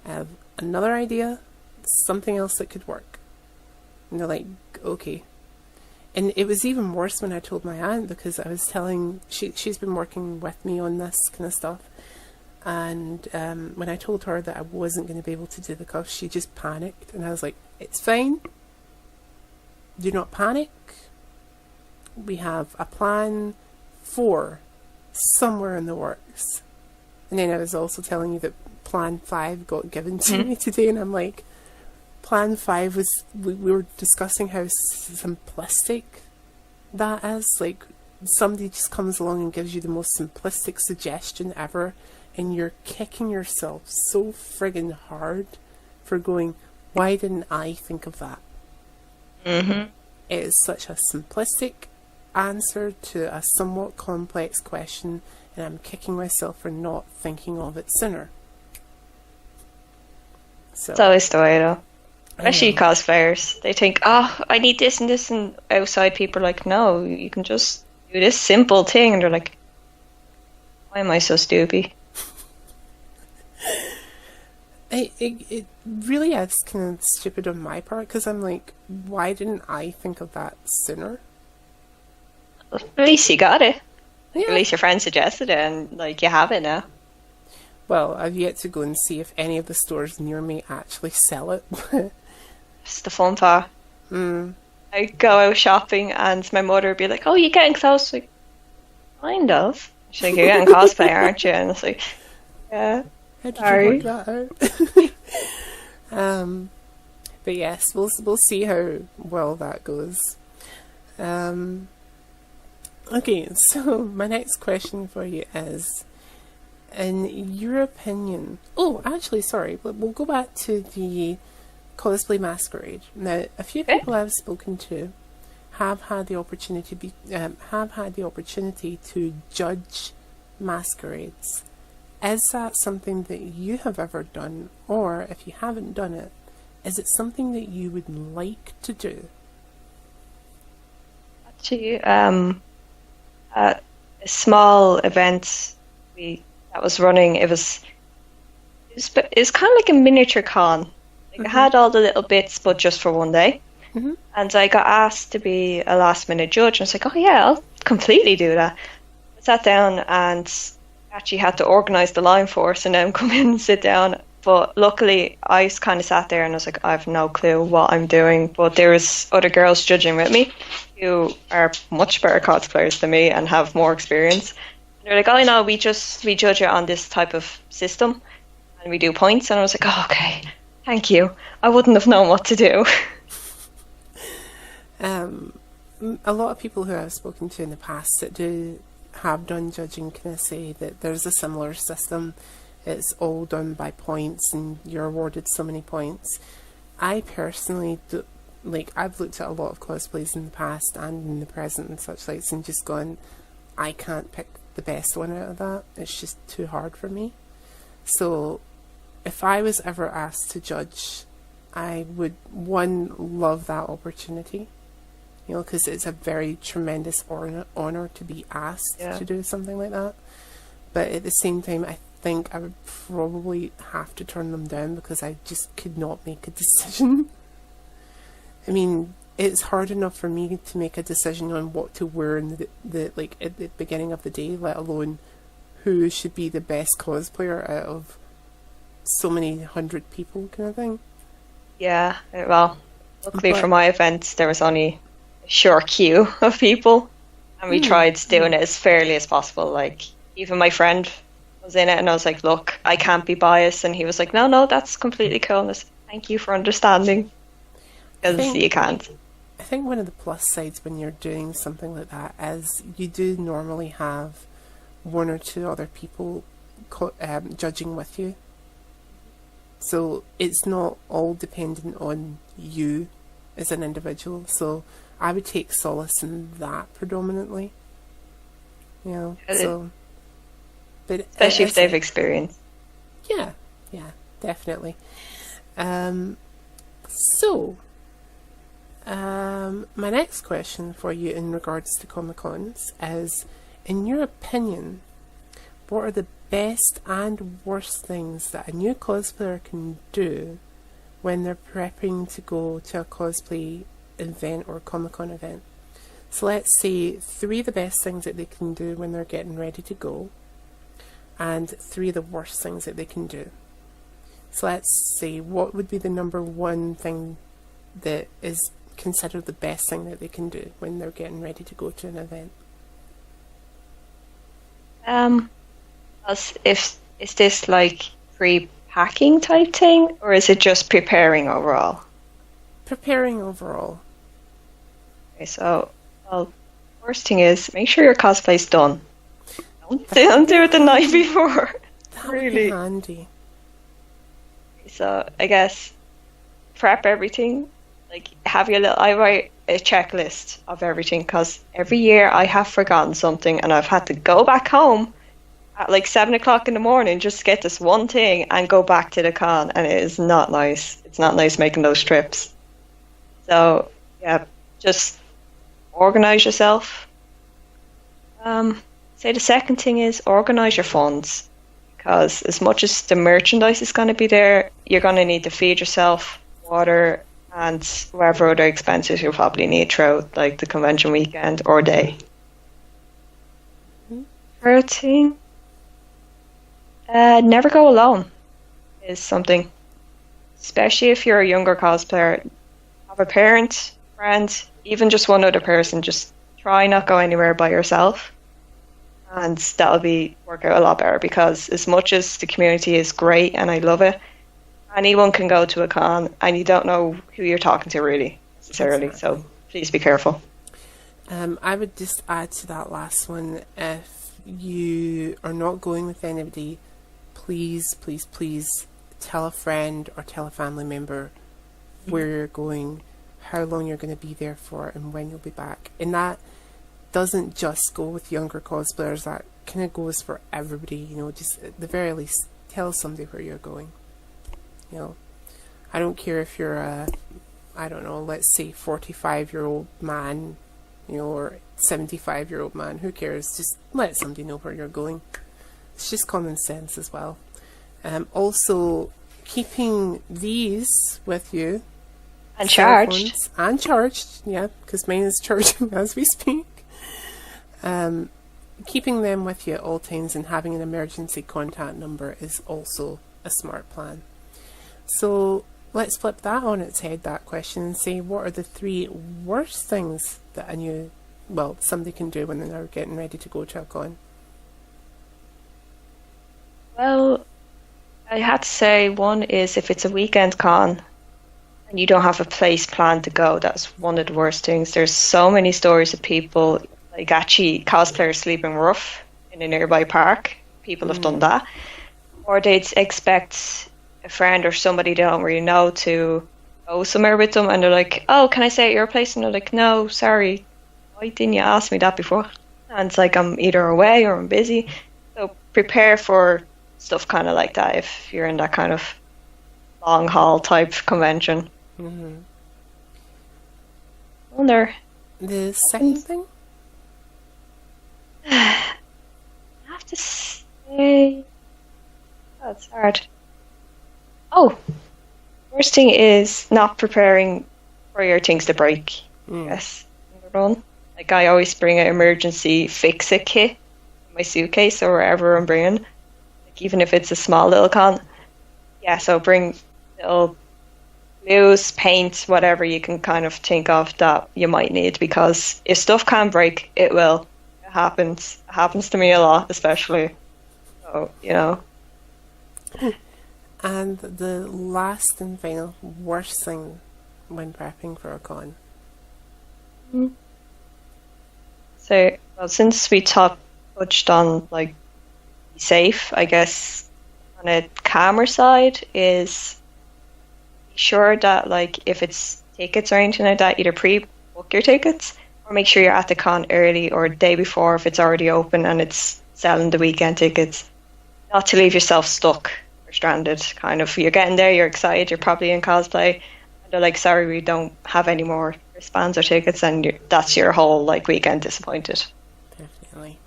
I have another idea. something else that could work. And they're like, okay. And it was even worse when I told my aunt, because I was telling, she's been working with me on this kind of stuff. And when I told her that I wasn't going to be able to do the cuffs, she just panicked. And I was like, it's fine. Do not panic. We have a plan 4 somewhere in the works. And then I was also telling you that plan 5 got given to me today, and I'm like, plan 5 was, we were discussing how simplistic that is. Like, somebody just comes along and gives you the most simplistic suggestion ever, and you're kicking yourself so friggin' hard for going, why didn't I think of that? Mm-hmm. It is such a simplistic answer to a somewhat complex question, and I'm kicking myself for not thinking of it sooner. So, It's always the way, though. Especially cosplayers. They think, oh, I need this and this, and outside people are like, no, you can just do this simple thing. And they're like, why am I so stupid? It really is kind of stupid on my part, because I'm like, why didn't I think of that sooner? At least you got it. Yeah. At least your friend suggested it, and like you have it now. Well, I've yet to go and see if any of the stores near me actually sell it. It's the fun part. I go out shopping and my mother would be like, oh, you getting close? Like, kind of. She's like, you're getting cosplay, aren't you? And it's like, yeah. How did Sorry. you work that out? But yes, we'll see how well that goes. Okay, so my next question for you is, in your opinion... Oh, actually, sorry, we'll go back to the cosplay masquerade. Now, a few people I've spoken to have had the opportunity to judge masquerades. Is that something that you have ever done, or if you haven't done it, is it something that you would like to do? Actually, at a small event that was running, it was kind of like a miniature con. Like I had all the little bits, but just for one day. And I got asked to be a last minute judge, and I was like, oh yeah, I'll completely do that. I sat down and actually had to organise the line for us and then come in and sit down. But luckily, I kind of sat there and I was like, I have no clue what I'm doing. But there was other girls judging with me who are much better cosplayers than me and have more experience. And they're like, oh, no, we judge it on this type of system and we do points. And I was like, oh, okay, thank you. I wouldn't have known what to do. A lot of people who I've spoken to in the past that have done judging kind of say that there's a similar system. It's all done by points and you're awarded so many points. I personally I've looked at a lot of cosplays in the past and in the present and such likes and just gone, I can't pick the best one out of that. It's just too hard for me. So if I was ever asked to judge, I would, love that opportunity. You know, because it's a very tremendous honor to be asked to do something like that. But at the same time, I think I would probably have to turn them down because I just could not make a decision. I mean, it's hard enough for me to make a decision on what to wear in the at the beginning of the day, let alone who should be the best cosplayer out of so many hundred people, kind of thing. Yeah, well, luckily for my event, there was only a short queue of people, and we tried doing it as fairly as possible. Like, even my friend was in it, and I was like, look, I can't be biased, and he was like, no, that's completely cool. And I said, thank you for understanding, because you can't. I think one of the plus sides when you're doing something like that is you do normally have one or two other people judging with you. So it's not all dependent on you as an individual. So I would take solace in that predominantly. You know, so... But especially if they've experienced. Yeah, definitely. My next question for you in regards to Comic-Cons is, in your opinion, what are the best and worst things that a new cosplayer can do when they're prepping to go to a cosplay event or Comic-Con event. So let's say 3 of the best things that they can do when they're getting ready to go, and 3 of the worst things that they can do. So let's say, what would be the number 1 thing that is considered the best thing that they can do when they're getting ready to go to an event? Is this like pre-packing type thing, or is it just preparing overall? Preparing overall. Okay, so, well, first thing is make sure your cosplay's done. Don't do it the night before. That would Really. be handy. So I guess prep everything. Like have your little. I write a checklist of everything because every year I have forgotten something and I've had to go back home at like 7 o'clock in the morning just to get this one thing and go back to the con, and it is not nice. It's not nice making those trips. So yeah, just organize yourself. Say the second thing is organize your funds, because as much as the merchandise is going to be there, you're going to need to feed yourself, water, and whatever other expenses you'll probably need throughout like the convention weekend or day. Third thing, never go alone is something, especially if you're a younger cosplayer. Have a parent, friend, even just one other person. Just try not go anywhere by yourself, and that'll work out a lot better, because as much as the community is great and I love it, anyone can go to a con and you don't know who you're talking to really necessarily. So please be careful. I would just add to that last one, if you are not going with anybody, please, please, please tell a friend or tell a family member where you're going, how long you're going to be there for, and when you'll be back. And that doesn't just go with younger cosplayers, that kind of goes for everybody, you know. Just at the very least tell somebody where you're going, you know. I don't care if you're a, I don't know, let's say 45-year-old man, you know, or 75-year-old man, who cares? Just let somebody know where you're going. It's just common sense as well. Also, keeping these with you. And charged. And charged, yeah, because mine is charging as we speak. Keeping them with you at all times and having an emergency contact number is also a smart plan. So let's flip that on its head, that question, and say, what are the 3 worst things that somebody can do when they're getting ready to go to a con? Well, I had to say, one is if it's a weekend con and you don't have a place planned to go, that's one of the worst things. There's so many stories of people, like actually cosplayers sleeping rough in a nearby park. People have done that. Or they'd expect a friend or somebody they don't really know to go somewhere with them, and they're like, oh, can I stay at your place? And they're like, no, sorry, why didn't you ask me that before? And it's like, I'm either away or I'm busy. So prepare for stuff kind of like that if you're in that kind of long haul type convention. Wonder. The second thing? I have to say, that's hard. Oh, first thing is not preparing for your things to break. Yes, number 1. Like I always bring an emergency fix-it kit in my suitcase or wherever I'm bringing. Like even if it's a small little con. Yeah, so bring little glues, paint, whatever you can kind of think of that you might need, because if stuff can break, it will. It happens. It happens to me a lot, especially. So, you know. And the last and final worst thing when prepping for a con? So, well, since we touched on, like, be safe, I guess on a calmer side is be sure that, like, if it's tickets or anything like that, either pre-book your tickets or make sure you're at the con early or the day before if it's already open and it's selling the weekend tickets. Not to leave yourself stuck or stranded, kind of. You're getting there, you're excited, you're probably in cosplay, and they're like, sorry, we don't have any more wristbands or tickets, and that's your whole like weekend disappointed. Definitely.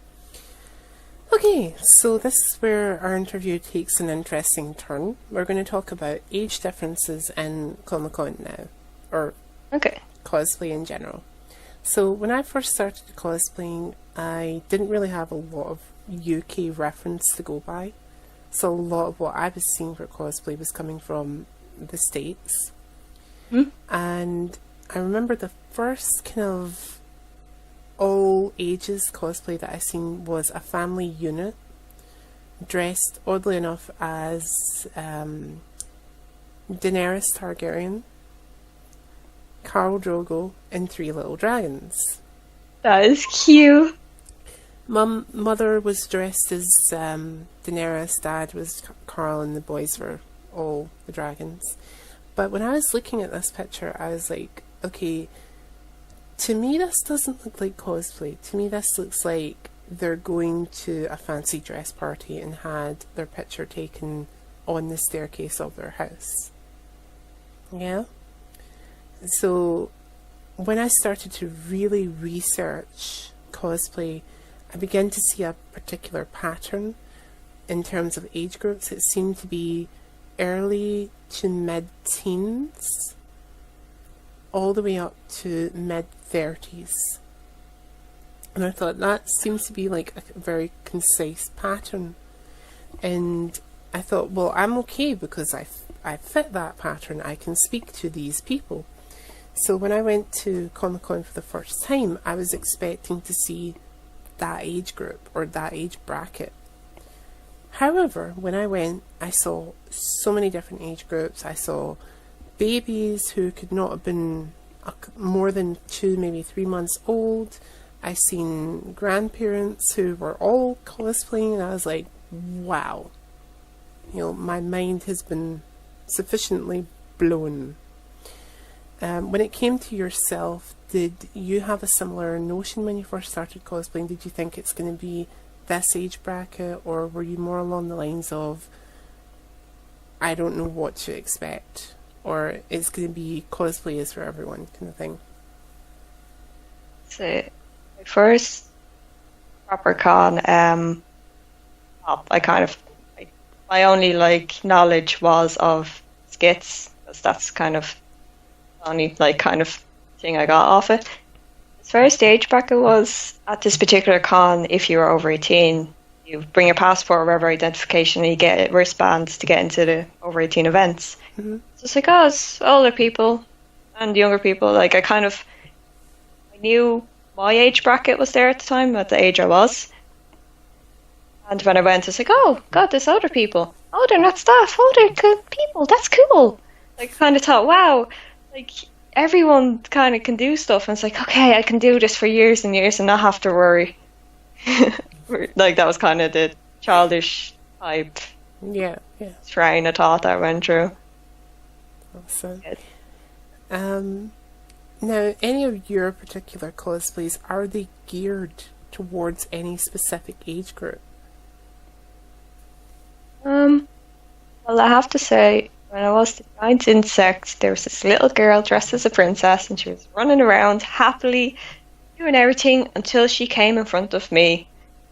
Okay, so this is where our interview takes an interesting turn. We're going to talk about age differences in Comic Con now, or Okay. cosplay in general. So when I first started cosplaying, I didn't really have a lot of UK reference to go by. So a lot of what I was seeing for cosplay was coming from the States. And I remember the first kind of all ages cosplay that I seen was a family unit dressed, oddly enough, as Daenerys Targaryen, Khal Drogo, and three little dragons. That is cute. Mother was dressed as Daenerys, Dad was Carl, and the boys were all the dragons. But when I was looking at this picture, I was like, okay, to me this doesn't look like cosplay. To me this looks like they're going to a fancy dress party and had their picture taken on the staircase of their house. Yeah? So when I started to really research cosplay, I began to see a particular pattern in terms of age groups. It seemed to be early to mid-teens, all the way up to mid-30s. And I thought that seems to be like a very concise pattern. And I thought, well, I'm okay because I fit that pattern. I can speak to these people. So when I went to Comic Con for the first time, I was expecting to see that age group or that age bracket. However, when I went, I saw so many different age groups. I saw babies who could not have been more than 2, maybe 3 months old. I seen grandparents who were all cosplaying, and I was like, wow. You know, my mind has been sufficiently blown. When it came to yourself, did you have a similar notion when you first started cosplaying? Did you think it's going to be this age bracket, or were you more along the lines of, I don't know what to expect, or it's going to be cosplay is for everyone kind of thing? So, my first proper con, well, my only knowledge was of skits, because that's kind of the only kind of thing I got off it. As far as the age bracket was, at this particular con, if you were over 18, you bring your passport or whatever identification and you get wristbands to get into the over 18 events. Mm-hmm. So it's like, oh, it's older people and younger people. Like, I knew my age bracket was there at the time, at the age I was. And when I went, it's like, oh, God, there's older people. Oh, they're not staff. Oh, they're good people. That's cool. Like, I kind of thought, wow, like, everyone kind of can do stuff. And it's like, okay, I can do this for years and years and not have to worry. Like, that was kind of the childish type train of thought that I went through. Awesome. Now, any of your particular cosplays, are they geared towards any specific age group? Well, I have to say, when I was the giant insect, there was this little girl dressed as a princess, and she was running around happily, doing everything until she came in front of me,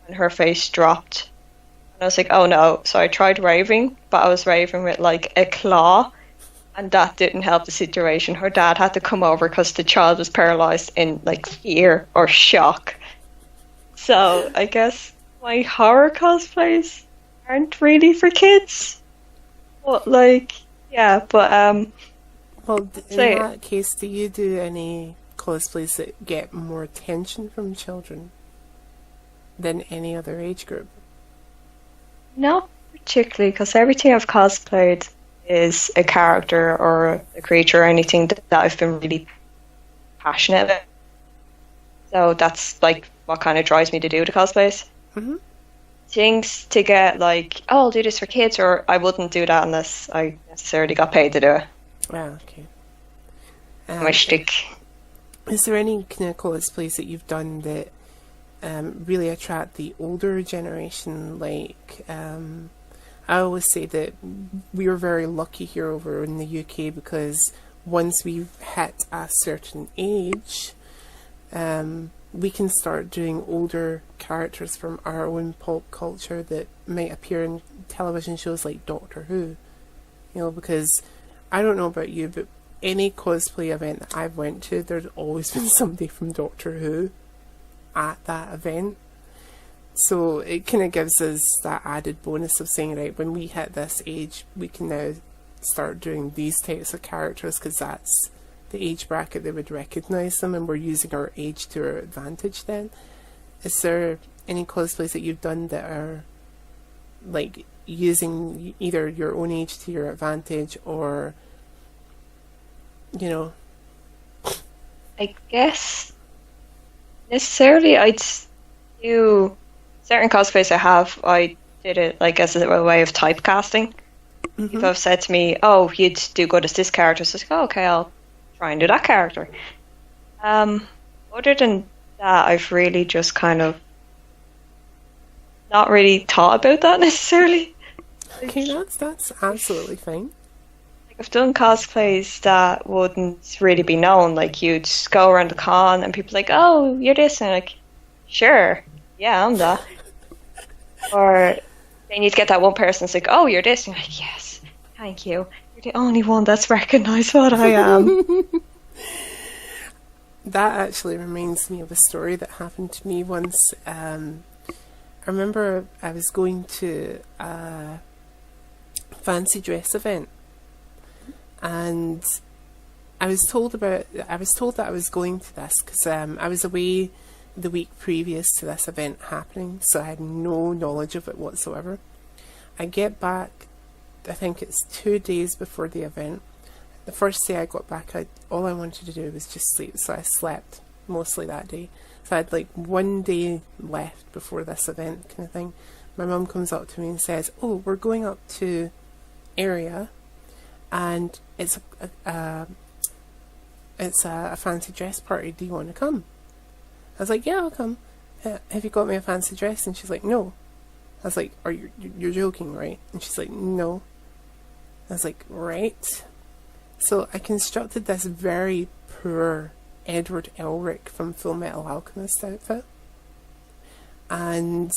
and her face dropped. And I was like, oh no. So I tried raving, but I was raving with like a claw, and that didn't help the situation. Her dad had to come over because the child was paralyzed in like fear or shock. So I guess my horror cosplays aren't really for kids. But like, yeah, but Well, in that case, do you do any cosplays that get more attention from children than any other age group? not particularly, because everything I've cosplayed is a character or a creature or anything that I've been really passionate about. So that's like what kind of drives me to do the cosplays. Mm-hmm. Things to get like, oh, I'll do this for kids, or I wouldn't do that unless I necessarily got paid to do it. Ah, okay. My shtick. Is there any kind of cosplays that you've done that really attract the older generation? Like, I always say that we were very lucky here over in the UK because once we hit a certain age, we can start doing older characters from our own pop culture that might appear in television shows like Doctor Who. You know, because I don't know about you, but any cosplay event that I've went to, there's always been somebody from Doctor Who at that event. So it kind of gives us that added bonus of saying, right, when we hit this age, we can now start doing these types of characters because that's the age bracket that would recognise them, and we're using our age to our advantage then. Is there any cosplays that you've done that are like using either your own age to your advantage, or, you know? I guess necessarily I'd do certain cosplays I did it like as a way of typecasting. People have said to me, "Oh, you'd do good as this character," so it's like, oh, okay, I'll try and do that character. Other than that, I've really just kind of not really thought about that necessarily. Okay, that's absolutely fine. Like, I've done cosplays that wouldn't really be known. Like, you'd go around the con and people are like, "Oh, you're this," and I'm like, "Sure, yeah, I'm that." Or then you'd get that one person that's like, "Oh, you're this," and you're like, "Yes, thank you. You're the only one that's recognised what I am." That actually reminds me of a story that happened to me once. I remember I was going to a fancy dress event, and I was told that I was going to this because I was away the week previous to this event happening, so I had no knowledge of it whatsoever. I get back, I think it's 2 days before the event. The first day I got back, all I wanted to do was just sleep, so I slept mostly that day. So I had like 1 day left before this event kind of thing. My mum comes up to me and says, "Oh, we're going up to area, and it's a fancy dress party. Do you want to come?" I was like, "Yeah, I'll come. Have you got me a fancy dress?" And she's like, "No." I was like, you're joking, right?" And she's like, "No." I was like, "Right." So I constructed this very poor Edward Elric from Full Metal Alchemist outfit. And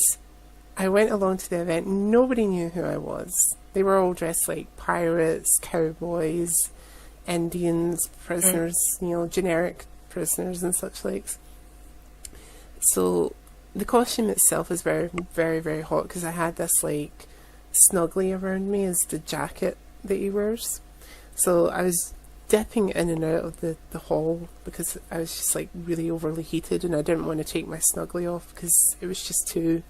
I went along to the event. Nobody knew who I was. They were all dressed like pirates, cowboys, Indians, prisoners, generic prisoners and such likes. So the costume itself is very, very, very hot because I had this like snuggly around me as the jacket that he wears. So I was dipping in and out of the hall because I was just like really overly heated, and I didn't want to take my snuggly off because it was just too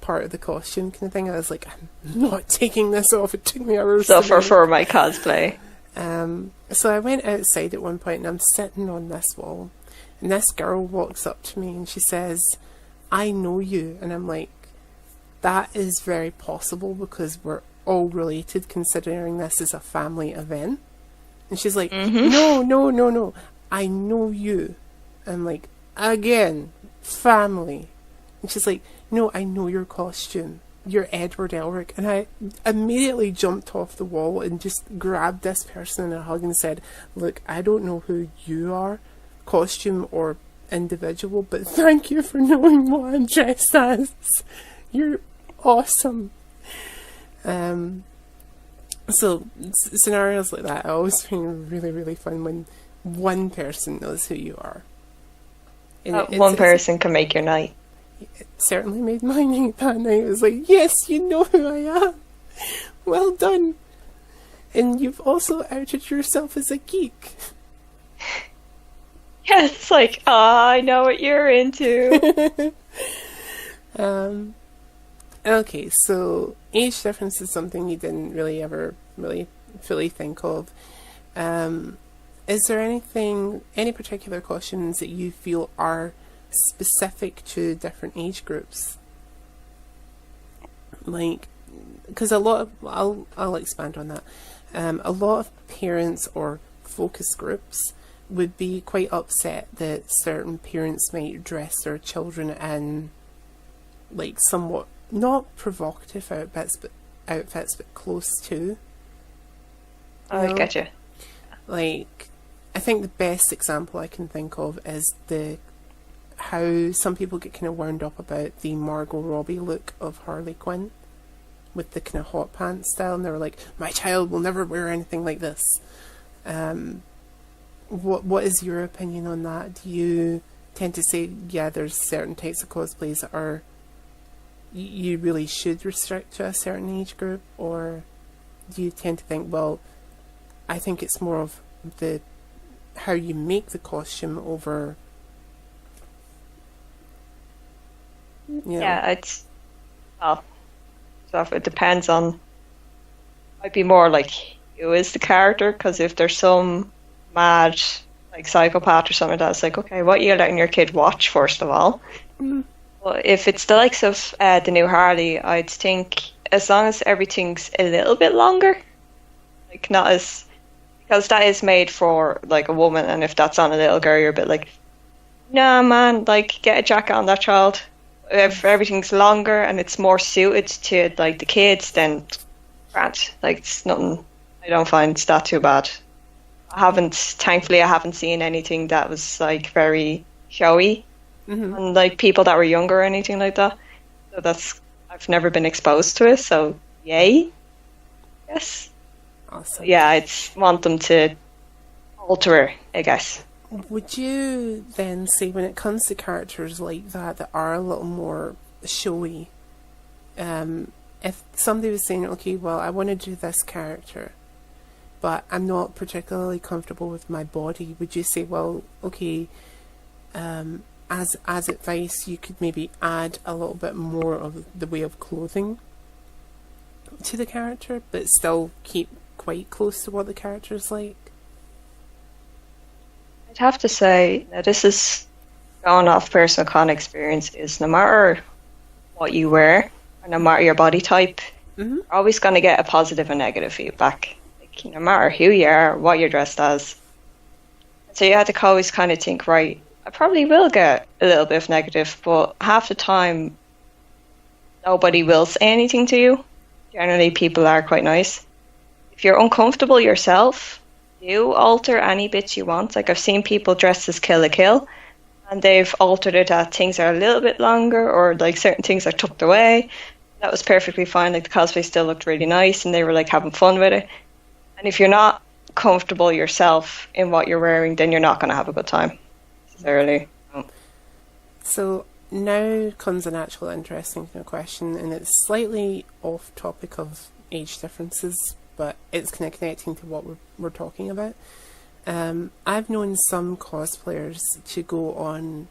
part of the costume kind of thing. I was like, I'm not taking this off. It took me hours. Suffer for my cosplay. So I went outside at one point and I'm sitting on this wall, and this girl walks up to me and she says, "I know you." And I'm like, that is very possible because we're all related considering this is a family event. And she's like, no, I know you. I'm like, again, family. And she's like, "No, I know your costume. You're Edward Elric." And I immediately jumped off the wall and just grabbed this person in a hug and said, "Look, I don't know who you are, costume or individual, but thank you for knowing what I'm dressed as. You're awesome." So scenarios like that I always find really, really fun when one person knows who you are. One person can make your night. It certainly made my night that night. It was like, yes, you know who I am. Well done. And you've also outed yourself as a geek. Yeah, it's like, I know what you're into. Okay, so age difference is something you didn't really ever really fully think of. Is there any particular costumes that you feel are specific to different age groups? Like, because I'll expand on that. A lot of parents or focus groups would be quite upset that certain parents might dress their children in like somewhat not provocative outfits, but close to. I get you. Like, I think the best example I can think of is how some people get kind of wound up about the Margot Robbie look of Harley Quinn with the kind of hot pants style, and they were like, my child will never wear anything like this. What is your opinion on that? Do you tend to say, yeah, there's certain types of cosplays that are you really should restrict to a certain age group, or do you tend to think, well, I think it's more of the how you make the costume over, you know? Yeah, it's well, so it depends on. Might be more like who is the character, because if there's some mad like psychopath or something, that's like, okay, what are you letting your kid watch first of all? Mm. But if it's the likes of the new Harley, I'd think as long as everything's a little bit longer, like not as, because that is made for like a woman, and if that's on a little girl, you're a bit like, nah, man, like get a jacket on that child. If everything's longer and it's more suited to like the kids, then grand. Like it's nothing. I don't find it's that too bad. Thankfully, I haven't seen anything that was like very showy. Mm-hmm. And like people that were younger or anything like that. So I've never been exposed to it, so yay. Yes. Awesome. Yeah, I'd want them to alter it, I guess. Would you then say, when it comes to characters like that are a little more showy, if somebody was saying, okay, well, I want to do this character, but I'm not particularly comfortable with my body, would you say, well, okay, as advice, you could maybe add a little bit more of the way of clothing to the character, but still keep quite close to what the character's like? I'd have to say that this is going off personal con experience, is no matter what you wear, or no matter your body type, Mm-hmm. you're always going to get a positive and negative feedback. Like, no matter who you are, what you're dressed as. So you have to always kind of think, right, I probably will get a little bit of negative, but half the time, nobody will say anything to you. Generally, people are quite nice. If you're uncomfortable yourself, you alter any bits you want. Like, I've seen people dressed as Kill la Kill, and they've altered it that things are a little bit longer, or like certain things are tucked away. That was perfectly fine. Like, the cosplay still looked really nice, and they were like having fun with it. And if you're not comfortable yourself in what you're wearing, then you're not going to have a good time necessarily. So now comes an actual interesting question, and it's slightly off topic of age differences, but it's kind of connecting to what we're talking about. I've known some cosplayers to go on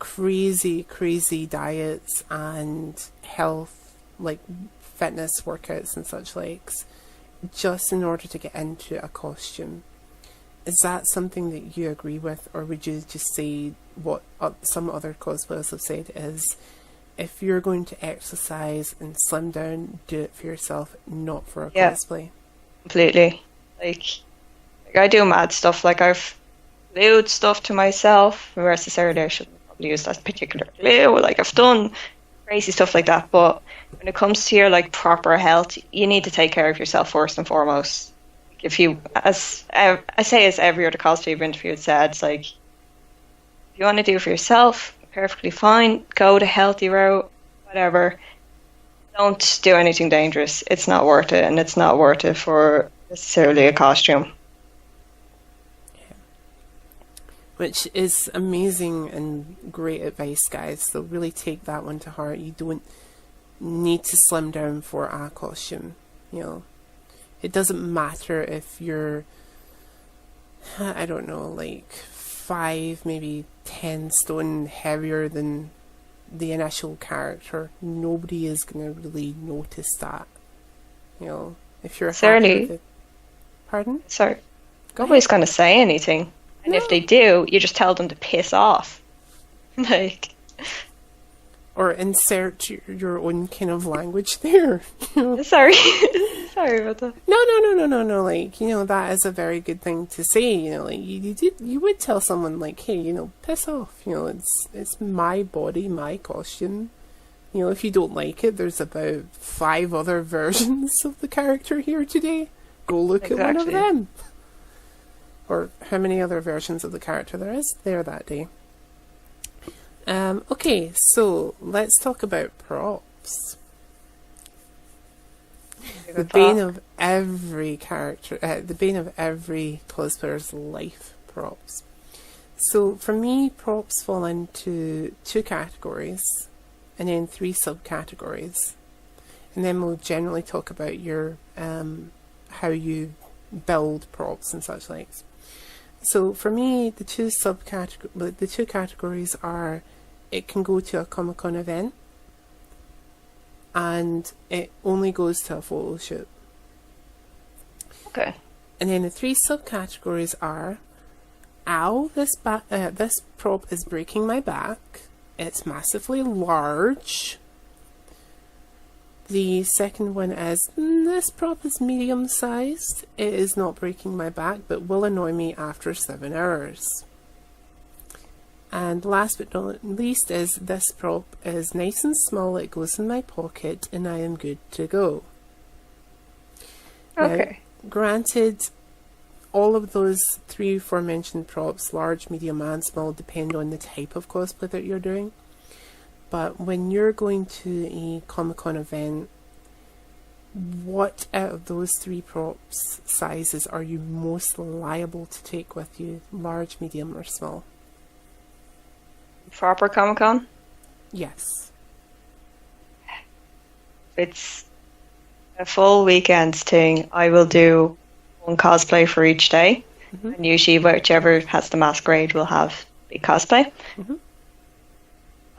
crazy diets and health, like fitness workouts and such likes, just in order to get into a costume. Is that something that you agree with, or would you just say what some other cosplayers have said is, if you're going to exercise and slim down, do it for yourself, not for a cosplay? Completely. Like I do mad stuff. Like, I've glued stuff to myself. Necessarily, I shouldn't probably use that particular glue. Like, I've done crazy stuff like that. But when it comes to your like proper health, you need to take care of yourself first and foremost. If you, as I say, as every other cosplayer I've interviewed said, it's like, if you want to do it for yourself, perfectly fine. Go the healthy route, whatever. Don't do anything dangerous. It's not worth it, and it's not worth it for necessarily a costume. Yeah. Which is amazing and great advice, guys. So really take that one to heart. You don't need to slim down for a costume. You know, it doesn't matter if you're, I don't know, like 5, maybe 10 stone heavier than the initial character. Nobody is going to really notice that. You know, if you're happy with it. Pardon? Sorry. Nobody's going to say anything. And if they do, you just tell them to piss off. Like... Or insert your own kind of language there. You know? Sorry. Sorry about that. No. Like, you know, that is a very good thing to say. You know, like you would tell someone like, hey, you know, piss off. You know, it's my body, my costume. You know, if you don't like it, there's about 5 other versions of the character here today. Go look at one of them. Or how many other versions of the character there is there that day. Okay, so let's talk about props. The Good bane thought. of every character, the bane of every cosplayer's life, props. So for me, props fall into two categories and then three subcategories. And then we'll generally talk about your how you build props and such like. So for me, the two categories are it can go to a Comic Con event and it only goes to a photo shoot. Okay. And then the three subcategories are ow, this prop is breaking my back. It's massively large. The second one is this prop is medium sized. It is not breaking my back, but will annoy me after 7 hours. And last but not least is this prop is nice and small. It goes in my pocket, and I am good to go. Okay. Now, granted, all of those three aforementioned props, large, medium, and small, depend on the type of cosplay that you're doing. But when you're going to a Comic-Con event, what out of those three props sizes are you most liable to take with you? Large, medium, or small? Proper Comic Con. Yes. It's a full weekend thing. I will do one cosplay for each day, and usually whichever has the masquerade will have the cosplay. Mm-hmm.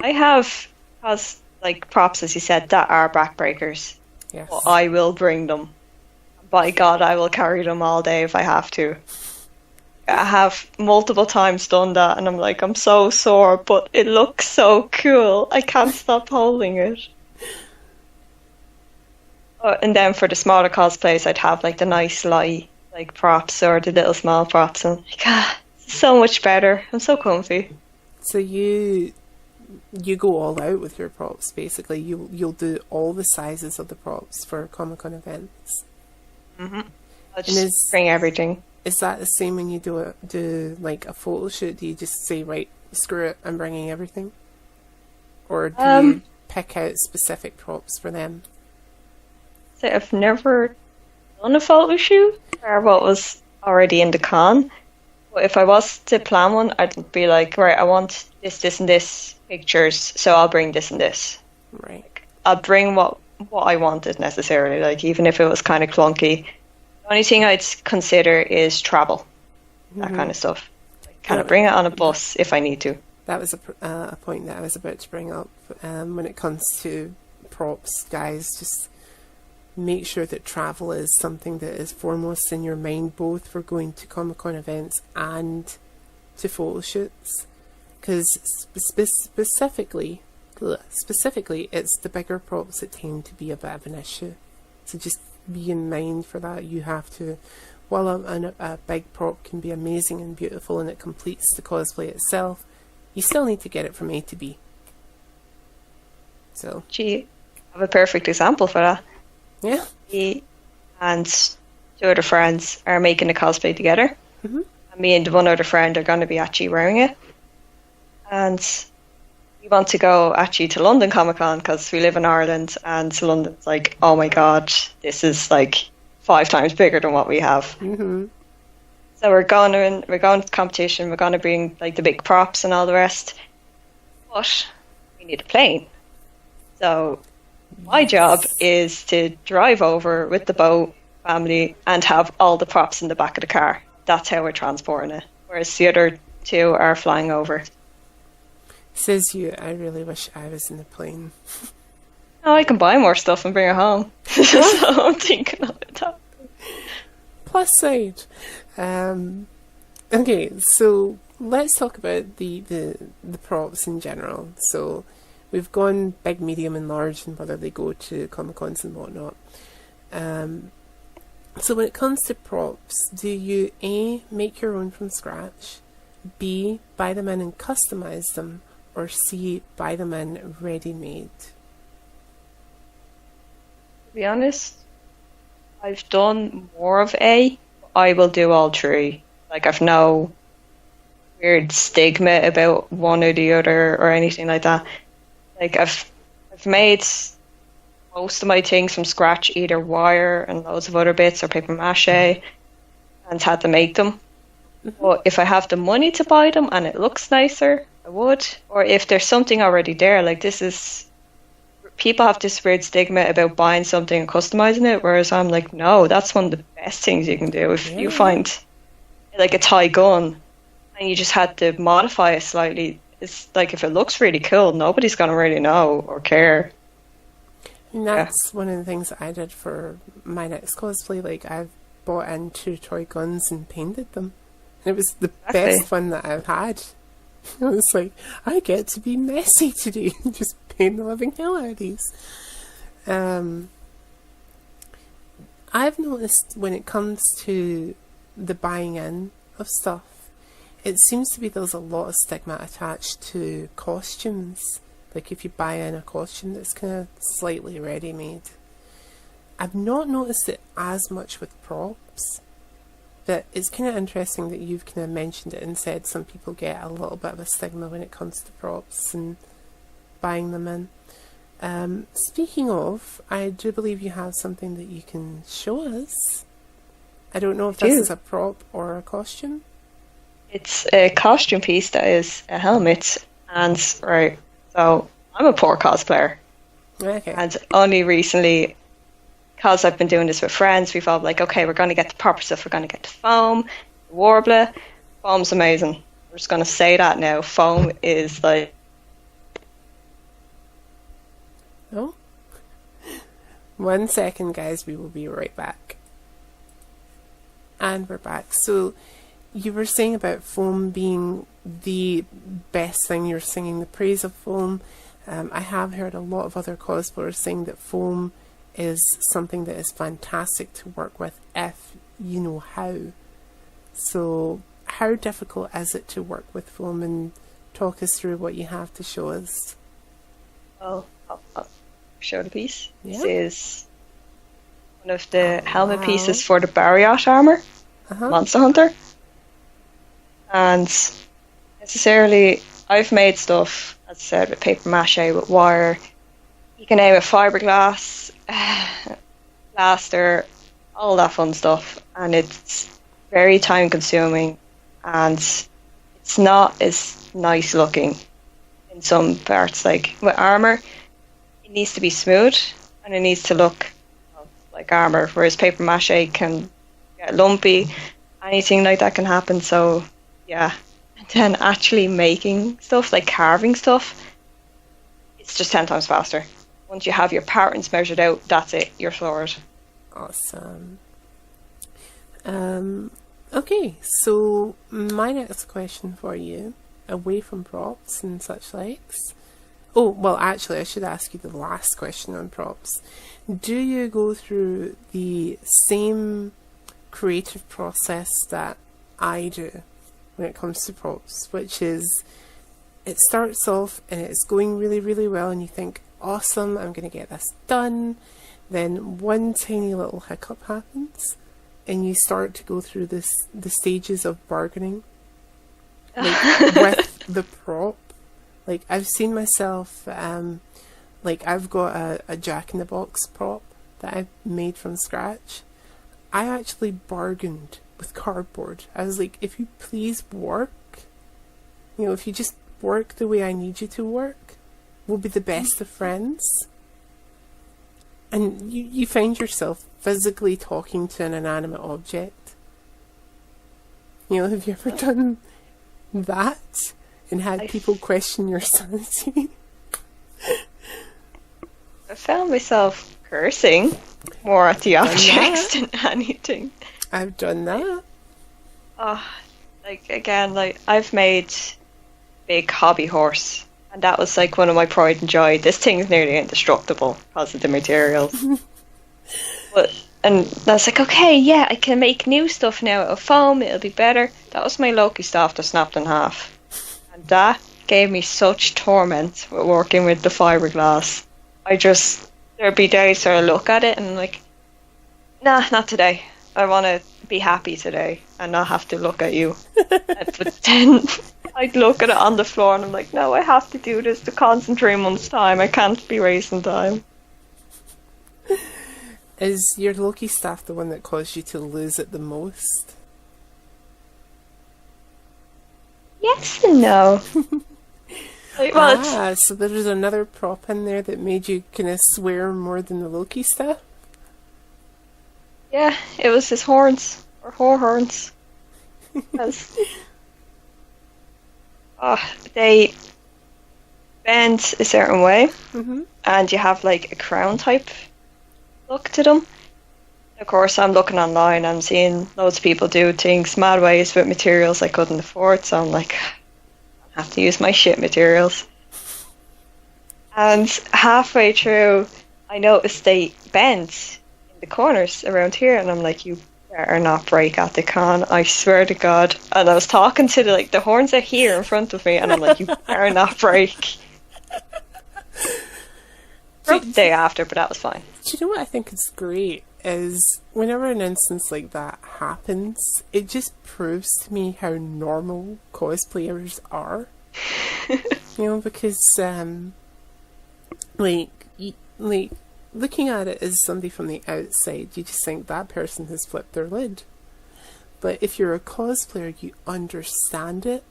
I have props, as you said, that are backbreakers. Yes. But I will bring them. By God, I will carry them all day if I have to. I have multiple times done that, and I'm like, I'm so sore, but it looks so cool. I can't stop holding it. And then for the smaller cosplays, I'd have like the nice light props or the little small props, and like, it's so much better. I'm so comfy. So you go all out with your props. Basically, you'll do all the sizes of the props for Comic-Con events. Mm-hmm. I'll just bring everything. Is that the same when you do like a photo shoot? Do you just say, right, screw it, I'm bringing everything? Or do you pick out specific props for them? So I've never done a photo shoot or what was already in the con. But if I was to plan one, I'd be like, right, I want this, and this pictures, so I'll bring this and this. Right. I'll bring what I wanted necessarily, like even if it was kind of clunky. The only thing I'd consider is travel, that kind of stuff. Like, can I bring it on a bus if I need to? That was a point that I was about to bring up. When it comes to props, guys, just make sure that travel is something that is foremost in your mind, both for going to Comic-Con events and to photo shoots. Because specifically, it's the bigger props that tend to be a bit of an issue. So just be in mind for that. You have to, while a big prop can be amazing and beautiful and it completes the cosplay itself, you still need to get it from A to B. So. Gee, I have a perfect example for that. Yeah. Me and two other friends are making a cosplay together. Mm-hmm. And me and one other friend are going to be actually wearing it. And we want to go actually to London Comic Con because we live in Ireland, and London's like, oh my God, this is like 5 times bigger than what we have. Mm-hmm. So we're going to competition. We're going to bring like the big props and all the rest. But we need a plane. So my job is to drive over with the boat family and have all the props in the back of the car. That's how we're transporting it. Whereas the other two are flying over. Says you, I really wish I was in the plane. Oh, I can buy more stuff and bring it home. So I'm thinking of it. Plus side. Okay, so let's talk about the props in general. So we've gone big, medium, and large, and whether they go to Comic Cons and whatnot. So when it comes to props, do you A, make your own from scratch, B, buy them in and customize them, or C, buy them in ready-made? To be honest, I've done more of A. I will do all 3. Like, I've no weird stigma about one or the other or anything like that. Like I've made most of my things from scratch, either wire and loads of other bits or paper mache, and had to make them. But if I have the money to buy them and it looks nicer, I would. Or if there's something already there, like this is, people have this weird stigma about buying something and customizing it, whereas I'm like, no, that's one of the best things you can do. If you find like a Thai gun and you just had to modify it slightly, it's like if it looks really cool, nobody's gonna really know or care. And that's one of the things that I did for my next cosplay. Like, I've bought in 2 toy guns and painted them. And it was the best fun that I've had. It was like, I get to be messy today and just paint the living hell out of these. I've noticed when it comes to the buying in of stuff, it seems to be there's a lot of stigma attached to costumes. Like if you buy in a costume that's kind of slightly ready-made. I've not noticed it as much with props, but it's kind of interesting that you've kind of mentioned it and said some people get a little bit of a stigma when it comes to props and buying them in. Speaking of, I do believe you have something that you can show us. I don't know if this is a prop or a costume. It's a costume piece that is a helmet, and right, so I'm a poor cosplayer. Okay. And only recently, because I've been doing this with friends, we've all like, okay, we're going to get the proper stuff. We're going to get the foam, the warbler. Foam's amazing. We're just going to say that now. Foam is like... Oh. 1 second, guys. We will be right back. And we're back. So, you were saying about foam being the best thing. You're singing the praise of foam. I have heard a lot of other cosplayers saying that foam is something that is fantastic to work with if you know how. So how difficult is it to work with foam, and talk us through what you have to show us? Well, I'll show the piece. Yeah. This is one of the helmet pieces for the Barriot armor, Monster Hunter. And necessarily, I've made stuff, as I said, with paper mache, with wire. You can aim with fiberglass, plaster, all that fun stuff. And it's very time consuming, and it's not as nice looking in some parts. Like with armor, it needs to be smooth and it needs to look like armor, whereas paper mache can get lumpy. Anything like that can happen. So yeah. And then actually making stuff, like carving stuff, it's just 10 times faster. Once you have your patterns measured out, that's it, you're sorted. Awesome. Okay, so my next question for you, away from props and such likes. Oh, well, actually, I should ask you the last question on props. Do you go through the same creative process that I do when it comes to props, which is it starts off and it's going really, really well, and you think, awesome, I'm going to get this done. Then one tiny little hiccup happens, and you start to go through the stages of bargaining, like with the prop. Like I've seen myself, like I've got a Jack-in-the-Box prop that I made from scratch. I actually bargained with cardboard. I was like, if you please work, you know, if you just work the way I need you to work, we'll be the best of friends. And you find yourself physically talking to an inanimate object. You know, have you ever done that and had people question your sanity? I found myself cursing more at the objects than anything. I've done that. Oh, like again, like I've made big hobby horse, and that was like one of my pride and joy. This thing is nearly indestructible because of the materials. And that's like, okay, yeah, I can make new stuff now out of foam, it'll be better. That was my Loki staff that snapped in half. And that gave me such torment with working with the fiberglass. There'd be days where I look at it and I'm like, nah, not today. I want to be happy today and not have to look at you. But then I'd look at it on the floor and I'm like, no, I have to do this to concentrate 3 months' time. I can't be wasting time. Is your Loki staff the one that caused you to lose it the most? Yes and no. Well, So there was another prop in there that made you kind of swear more than the Loki stuff? yeah, it was his horns, or whore horns. Because they bend a certain way, and you have like a crown type look to them. Of course, I'm looking online, I'm seeing loads of people do things mad ways with materials I couldn't afford, so I'm like, I have to use my shit materials. And halfway through, I noticed they bent in the corners around here, and I'm like, you better not break at the con, I swear to God. And I was talking to the horns are here in front of me, and I'm like, you better not break. Broke the day after, but that was fine. Do you know what I think is great? Is whenever an instance like that happens, it just proves to me how normal cosplayers are. Because like looking at it as somebody from the outside, you just think that person has flipped their lid. But if you're a cosplayer, you understand it.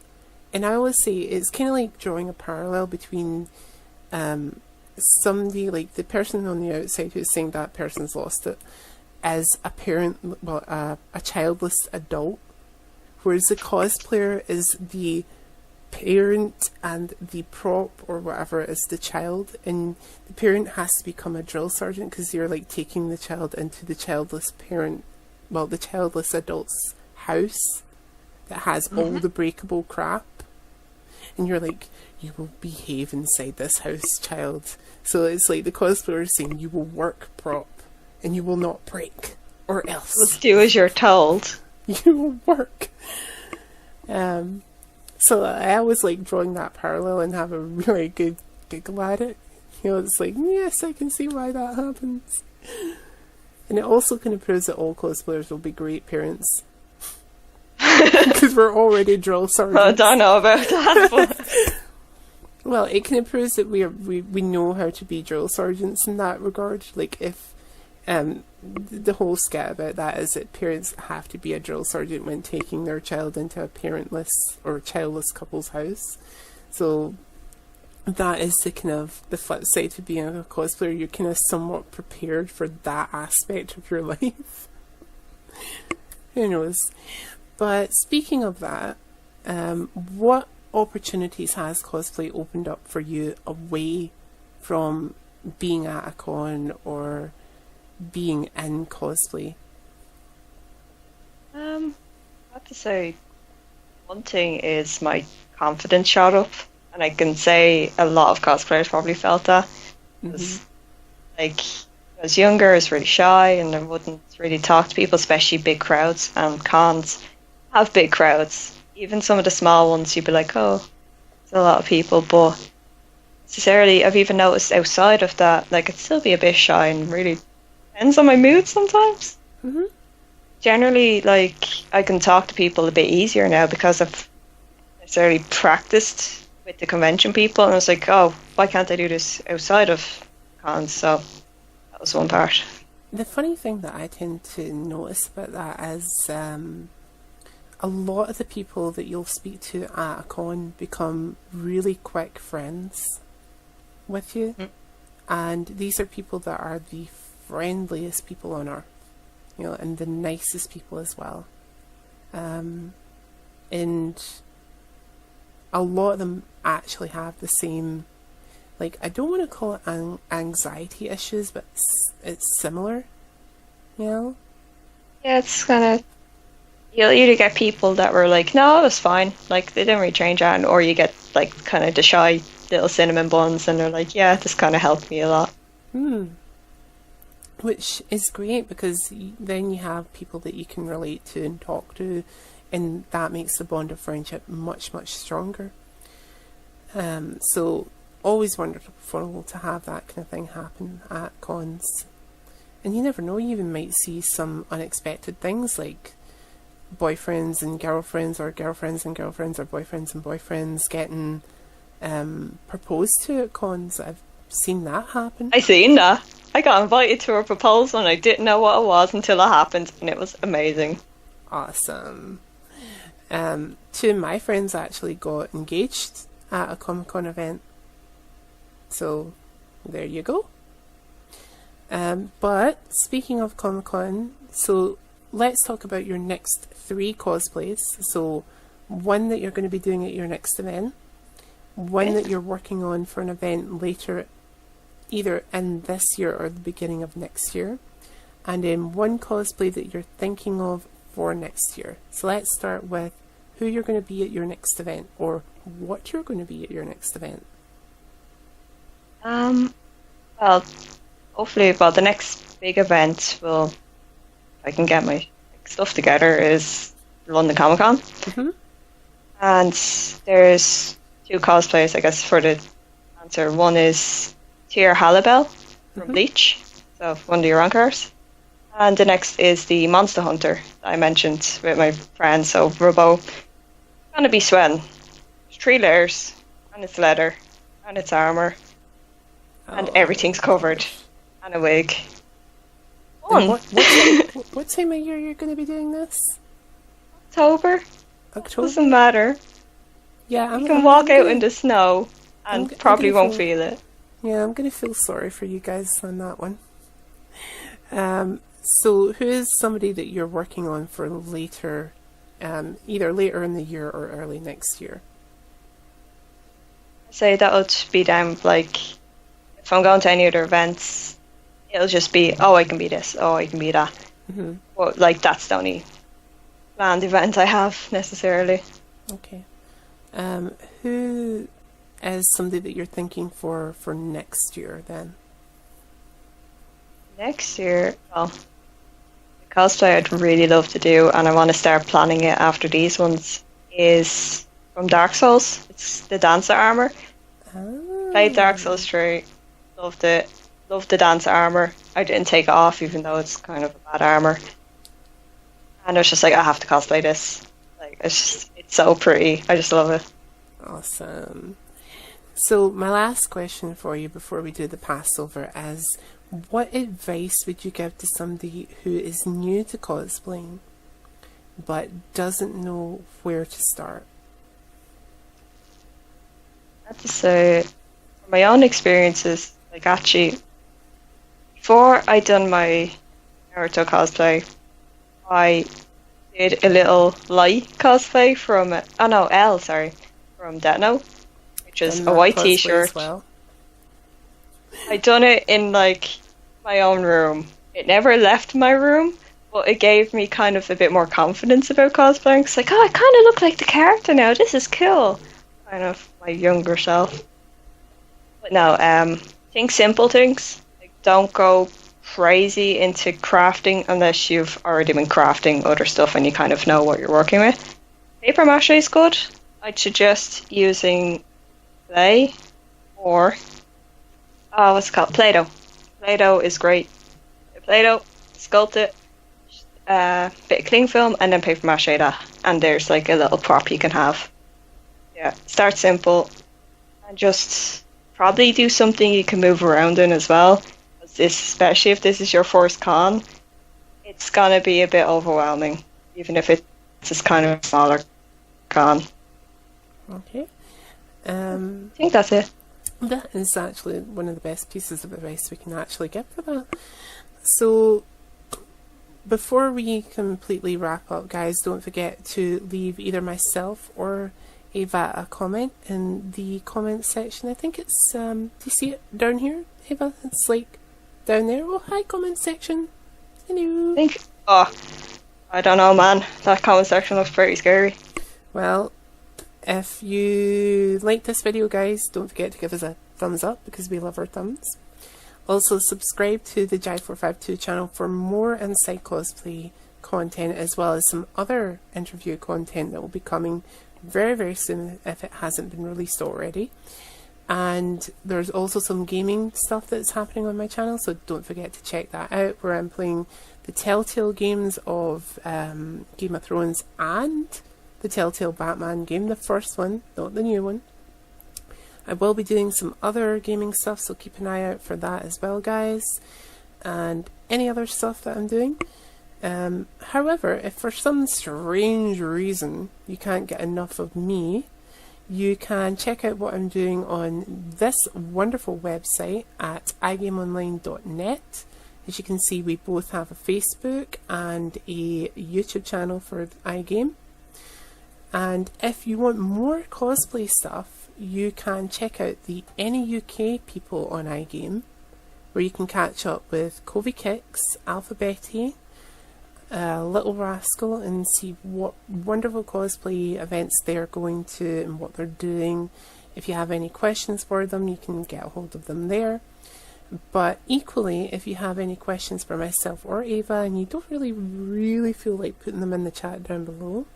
And I always say it's kind of like drawing a parallel between somebody, like the person on the outside who's saying that person's lost it, as a parent, a childless adult, whereas the cosplayer is the parent and the prop or whatever is the child, and the parent has to become a drill sergeant because you're like taking the child into the childless adult's house that has all the breakable crap, and you're like, you will behave inside this house, child. So it's like the cosplayer is saying, you will work, prop, and you will not break, or else. Let's do as you're told. You will work. So I always like drawing that parallel and have a really good giggle at it. It's like, yes, I can see why that happens. And it also kind of proves that all cosplayers will be great parents. Because we're already drill sergeants. I don't know about that, but... Well, it kind of proves that we know how to be drill sergeants in that regard. Like, if the whole skit about that is that parents have to be a drill sergeant when taking their child into a parentless or childless couple's house. So that is the kind of the flip side to being a cosplayer. You're kind of somewhat prepared for that aspect of your life. Who knows? But speaking of that, what opportunities has cosplay opened up for you away from being at a con or being in cosplay? I have to say, one thing is my confidence shot up, and I can say a lot of cosplayers probably felt that. Like, I was younger, I was really shy, and I wouldn't really talk to people, especially big crowds, and cons have big crowds. Even some of the small ones, you'd be like, oh, there's a lot of people, but necessarily, I've even noticed outside of that, like, I'd still be a bit shy, and really depends on my mood sometimes. Generally, like, I can talk to people a bit easier now because I've necessarily practiced with the convention people, and I was like, oh, why can't I do this outside of cons? So that was one part. The funny thing that I tend to notice about that is a lot of the people that you'll speak to at a con become really quick friends with you. And these are people that are the friendliest people on earth, and the nicest people as well. And a lot of them actually have the same, like, I don't want to call it anxiety issues, but it's similar, Yeah, it's kind of, you'll either get people that were like, no, it was fine, like, they didn't really change that, or you get, like, kind of the shy little cinnamon buns, and they're like, yeah, this kind of helped me a lot. Which is great, because then you have people that you can relate to and talk to, and that makes the bond of friendship much, much stronger. So always wonderful to have that kind of thing happen at cons. And you never know, you even might see some unexpected things like boyfriends and girlfriends, or girlfriends and girlfriends, or boyfriends and boyfriends getting proposed to at cons. I've seen that happen. I seen that. I got invited to a proposal and I didn't know what it was until it happened, and it was amazing. Awesome. Two of my friends actually got engaged at a Comic-Con event. So, there you go. But, speaking of Comic-Con, so let's talk about your next 3 cosplays. So, one that you're going to be doing at your next event, one that you're working on for an event later, either in this year or the beginning of next year, and then one cosplay that you're thinking of for next year. So let's start with who you're going to be at your next event, or what you're going to be at your next event. Well, hopefully, well, the next big event will, if I can get my stuff together, is London Comic Con. Mm-hmm. And there's 2 cosplays, I guess, for the answer. One is Tyr Halibel from Bleach, so one of your rankers. And the next is the Monster Hunter that I mentioned with my friend. So Robo, gonna be sweating. There's 3 layers, and it's leather, and it's armor, and everything's covered, and a wig. Fun. What time of year you're going to be doing this? October. Doesn't matter. Yeah, you can walk out in the snow and probably won't feel it. Yeah, I'm going to feel sorry for you guys on that one. So who is somebody that you're working on for later, either later in the year or early next year? I say that would be them, like, if I'm going to any other events, it'll just be, oh, I can be this, oh, I can be that. Mm-hmm. But, like, that's the only planned event I have, necessarily. Okay. Who is somebody that you're thinking for next year, then? Next year, well, the cosplay I'd really love to do, and I want to start planning it after these ones, is from Dark Souls. It's the Dancer armor. Oh. Played Dark Souls 3, loved it. Loved the Dancer armor. I didn't take it off, even though it's kind of a bad armor. And I was just like, I have to cosplay this. Like, it's so pretty. I just love it. Awesome. So my last question for you before we do the Passover is, what advice would you give to somebody who is new to cosplaying but doesn't know where to start? I have to say, from my own experiences, like actually, before I done my Naruto cosplay, I did a little light cosplay from, from Death Note, which is a white t-shirt. Well. I done it in like my own room. It never left my room, but it gave me kind of a bit more confidence about cosplaying. It's like, oh, I kind of look like the character now. This is cool. Kind of my younger self. But no, think simple things. Like, don't go crazy into crafting unless you've already been crafting other stuff and you kind of know what you're working with. Paper mache is good. I'd suggest using clay or what's it called? Play-Doh. Play-Doh is great. Play-Doh, sculpt it, bit of cling film, and then paper mache that. And there's like a little prop you can have. Yeah, start simple and just probably do something you can move around in as well. Especially if this is your first con, it's gonna be a bit overwhelming, even if it's just kind of a smaller con. Okay. I think that's it. That is actually one of the best pieces of advice we can actually give for that. So, before we completely wrap up, guys, don't forget to leave either myself or Ava a comment in the comment section. I think it's, do you see it down here, Ava? It's like down there. Oh, hi, comment section. Hello. I don't know, man. That comment section looks pretty scary. Well, if you like this video, guys, don't forget to give us a thumbs up because we love our thumbs. Also, subscribe to the Jai452 channel for more Inside Cosplay content, as well as some other interview content that will be coming very, very soon if it hasn't been released already. And there's also some gaming stuff that's happening on my channel, so don't forget to check that out, where I'm playing the Telltale games of Game of Thrones and the Telltale Batman game, the first one, not the new one. I will be doing some other gaming stuff, so keep an eye out for that as well, guys, and any other stuff that I'm doing. However, if for some strange reason you can't get enough of me, you can check out what I'm doing on this wonderful website at iGameOnline.net. As you can see, we both have a Facebook and a YouTube channel for iGame. And if you want more cosplay stuff, you can check out the Any UK people on iGame, where you can catch up with Covey Kicks, Alpha Betty, Little Rascal, and see what wonderful cosplay events they're going to and what they're doing. If you have any questions for them, you can get a hold of them there. But equally, if you have any questions for myself or Ava and you don't really feel like putting them in the chat down below,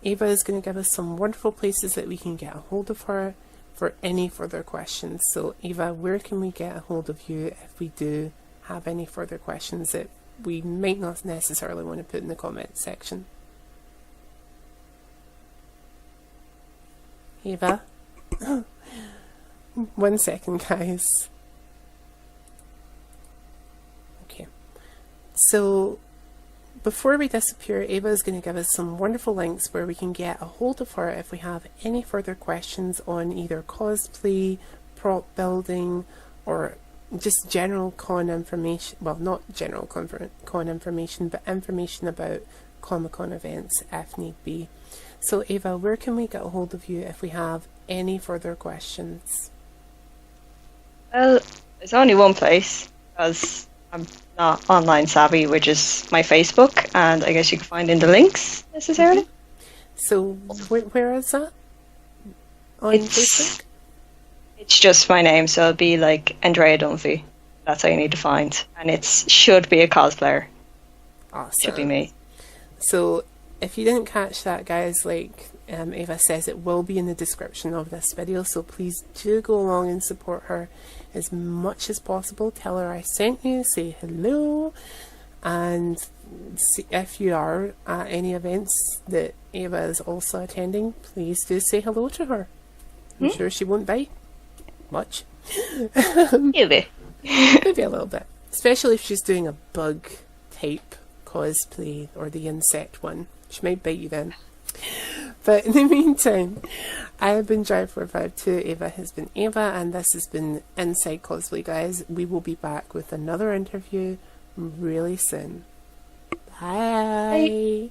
Ava is going to give us some wonderful places that we can get a hold of her for any further questions. So Ava, where can we get a hold of you if we do have any further questions that we might not necessarily want to put in the comment section? Ava? 1 second, guys. Okay. So, before we disappear, Ava is going to give us some wonderful links where we can get a hold of her if we have any further questions on either cosplay, prop building, or just general con information. Well, not general con information, but information about Comic-Con events if need be. So Ava, where can we get a hold of you if we have any further questions? Well, there's only one place, because I'm not online savvy, which is my Facebook, and I guess you can find in the links necessarily. So where is that? On Facebook? It's just my name, so it'll be like Andrea Dunphy. That's how you need to find. And it should be a cosplayer. Awesome. Should be me. So if you didn't catch that, guys, like Ava says, it will be in the description of this video, so please do go along and support her as much as possible. Tell her I sent you, say hello, and see if you are at any events that Ava is also attending, please do say hello to her. I'm sure she won't bite much. Maybe. Maybe a little bit, especially if she's doing a bug type cosplay or the insect one. She might bite you then. But in the meantime, I have been Jai452, Ava has been Ava, and this has been Inside Cosplay, guys. We will be back with another interview really soon. Bye. Bye.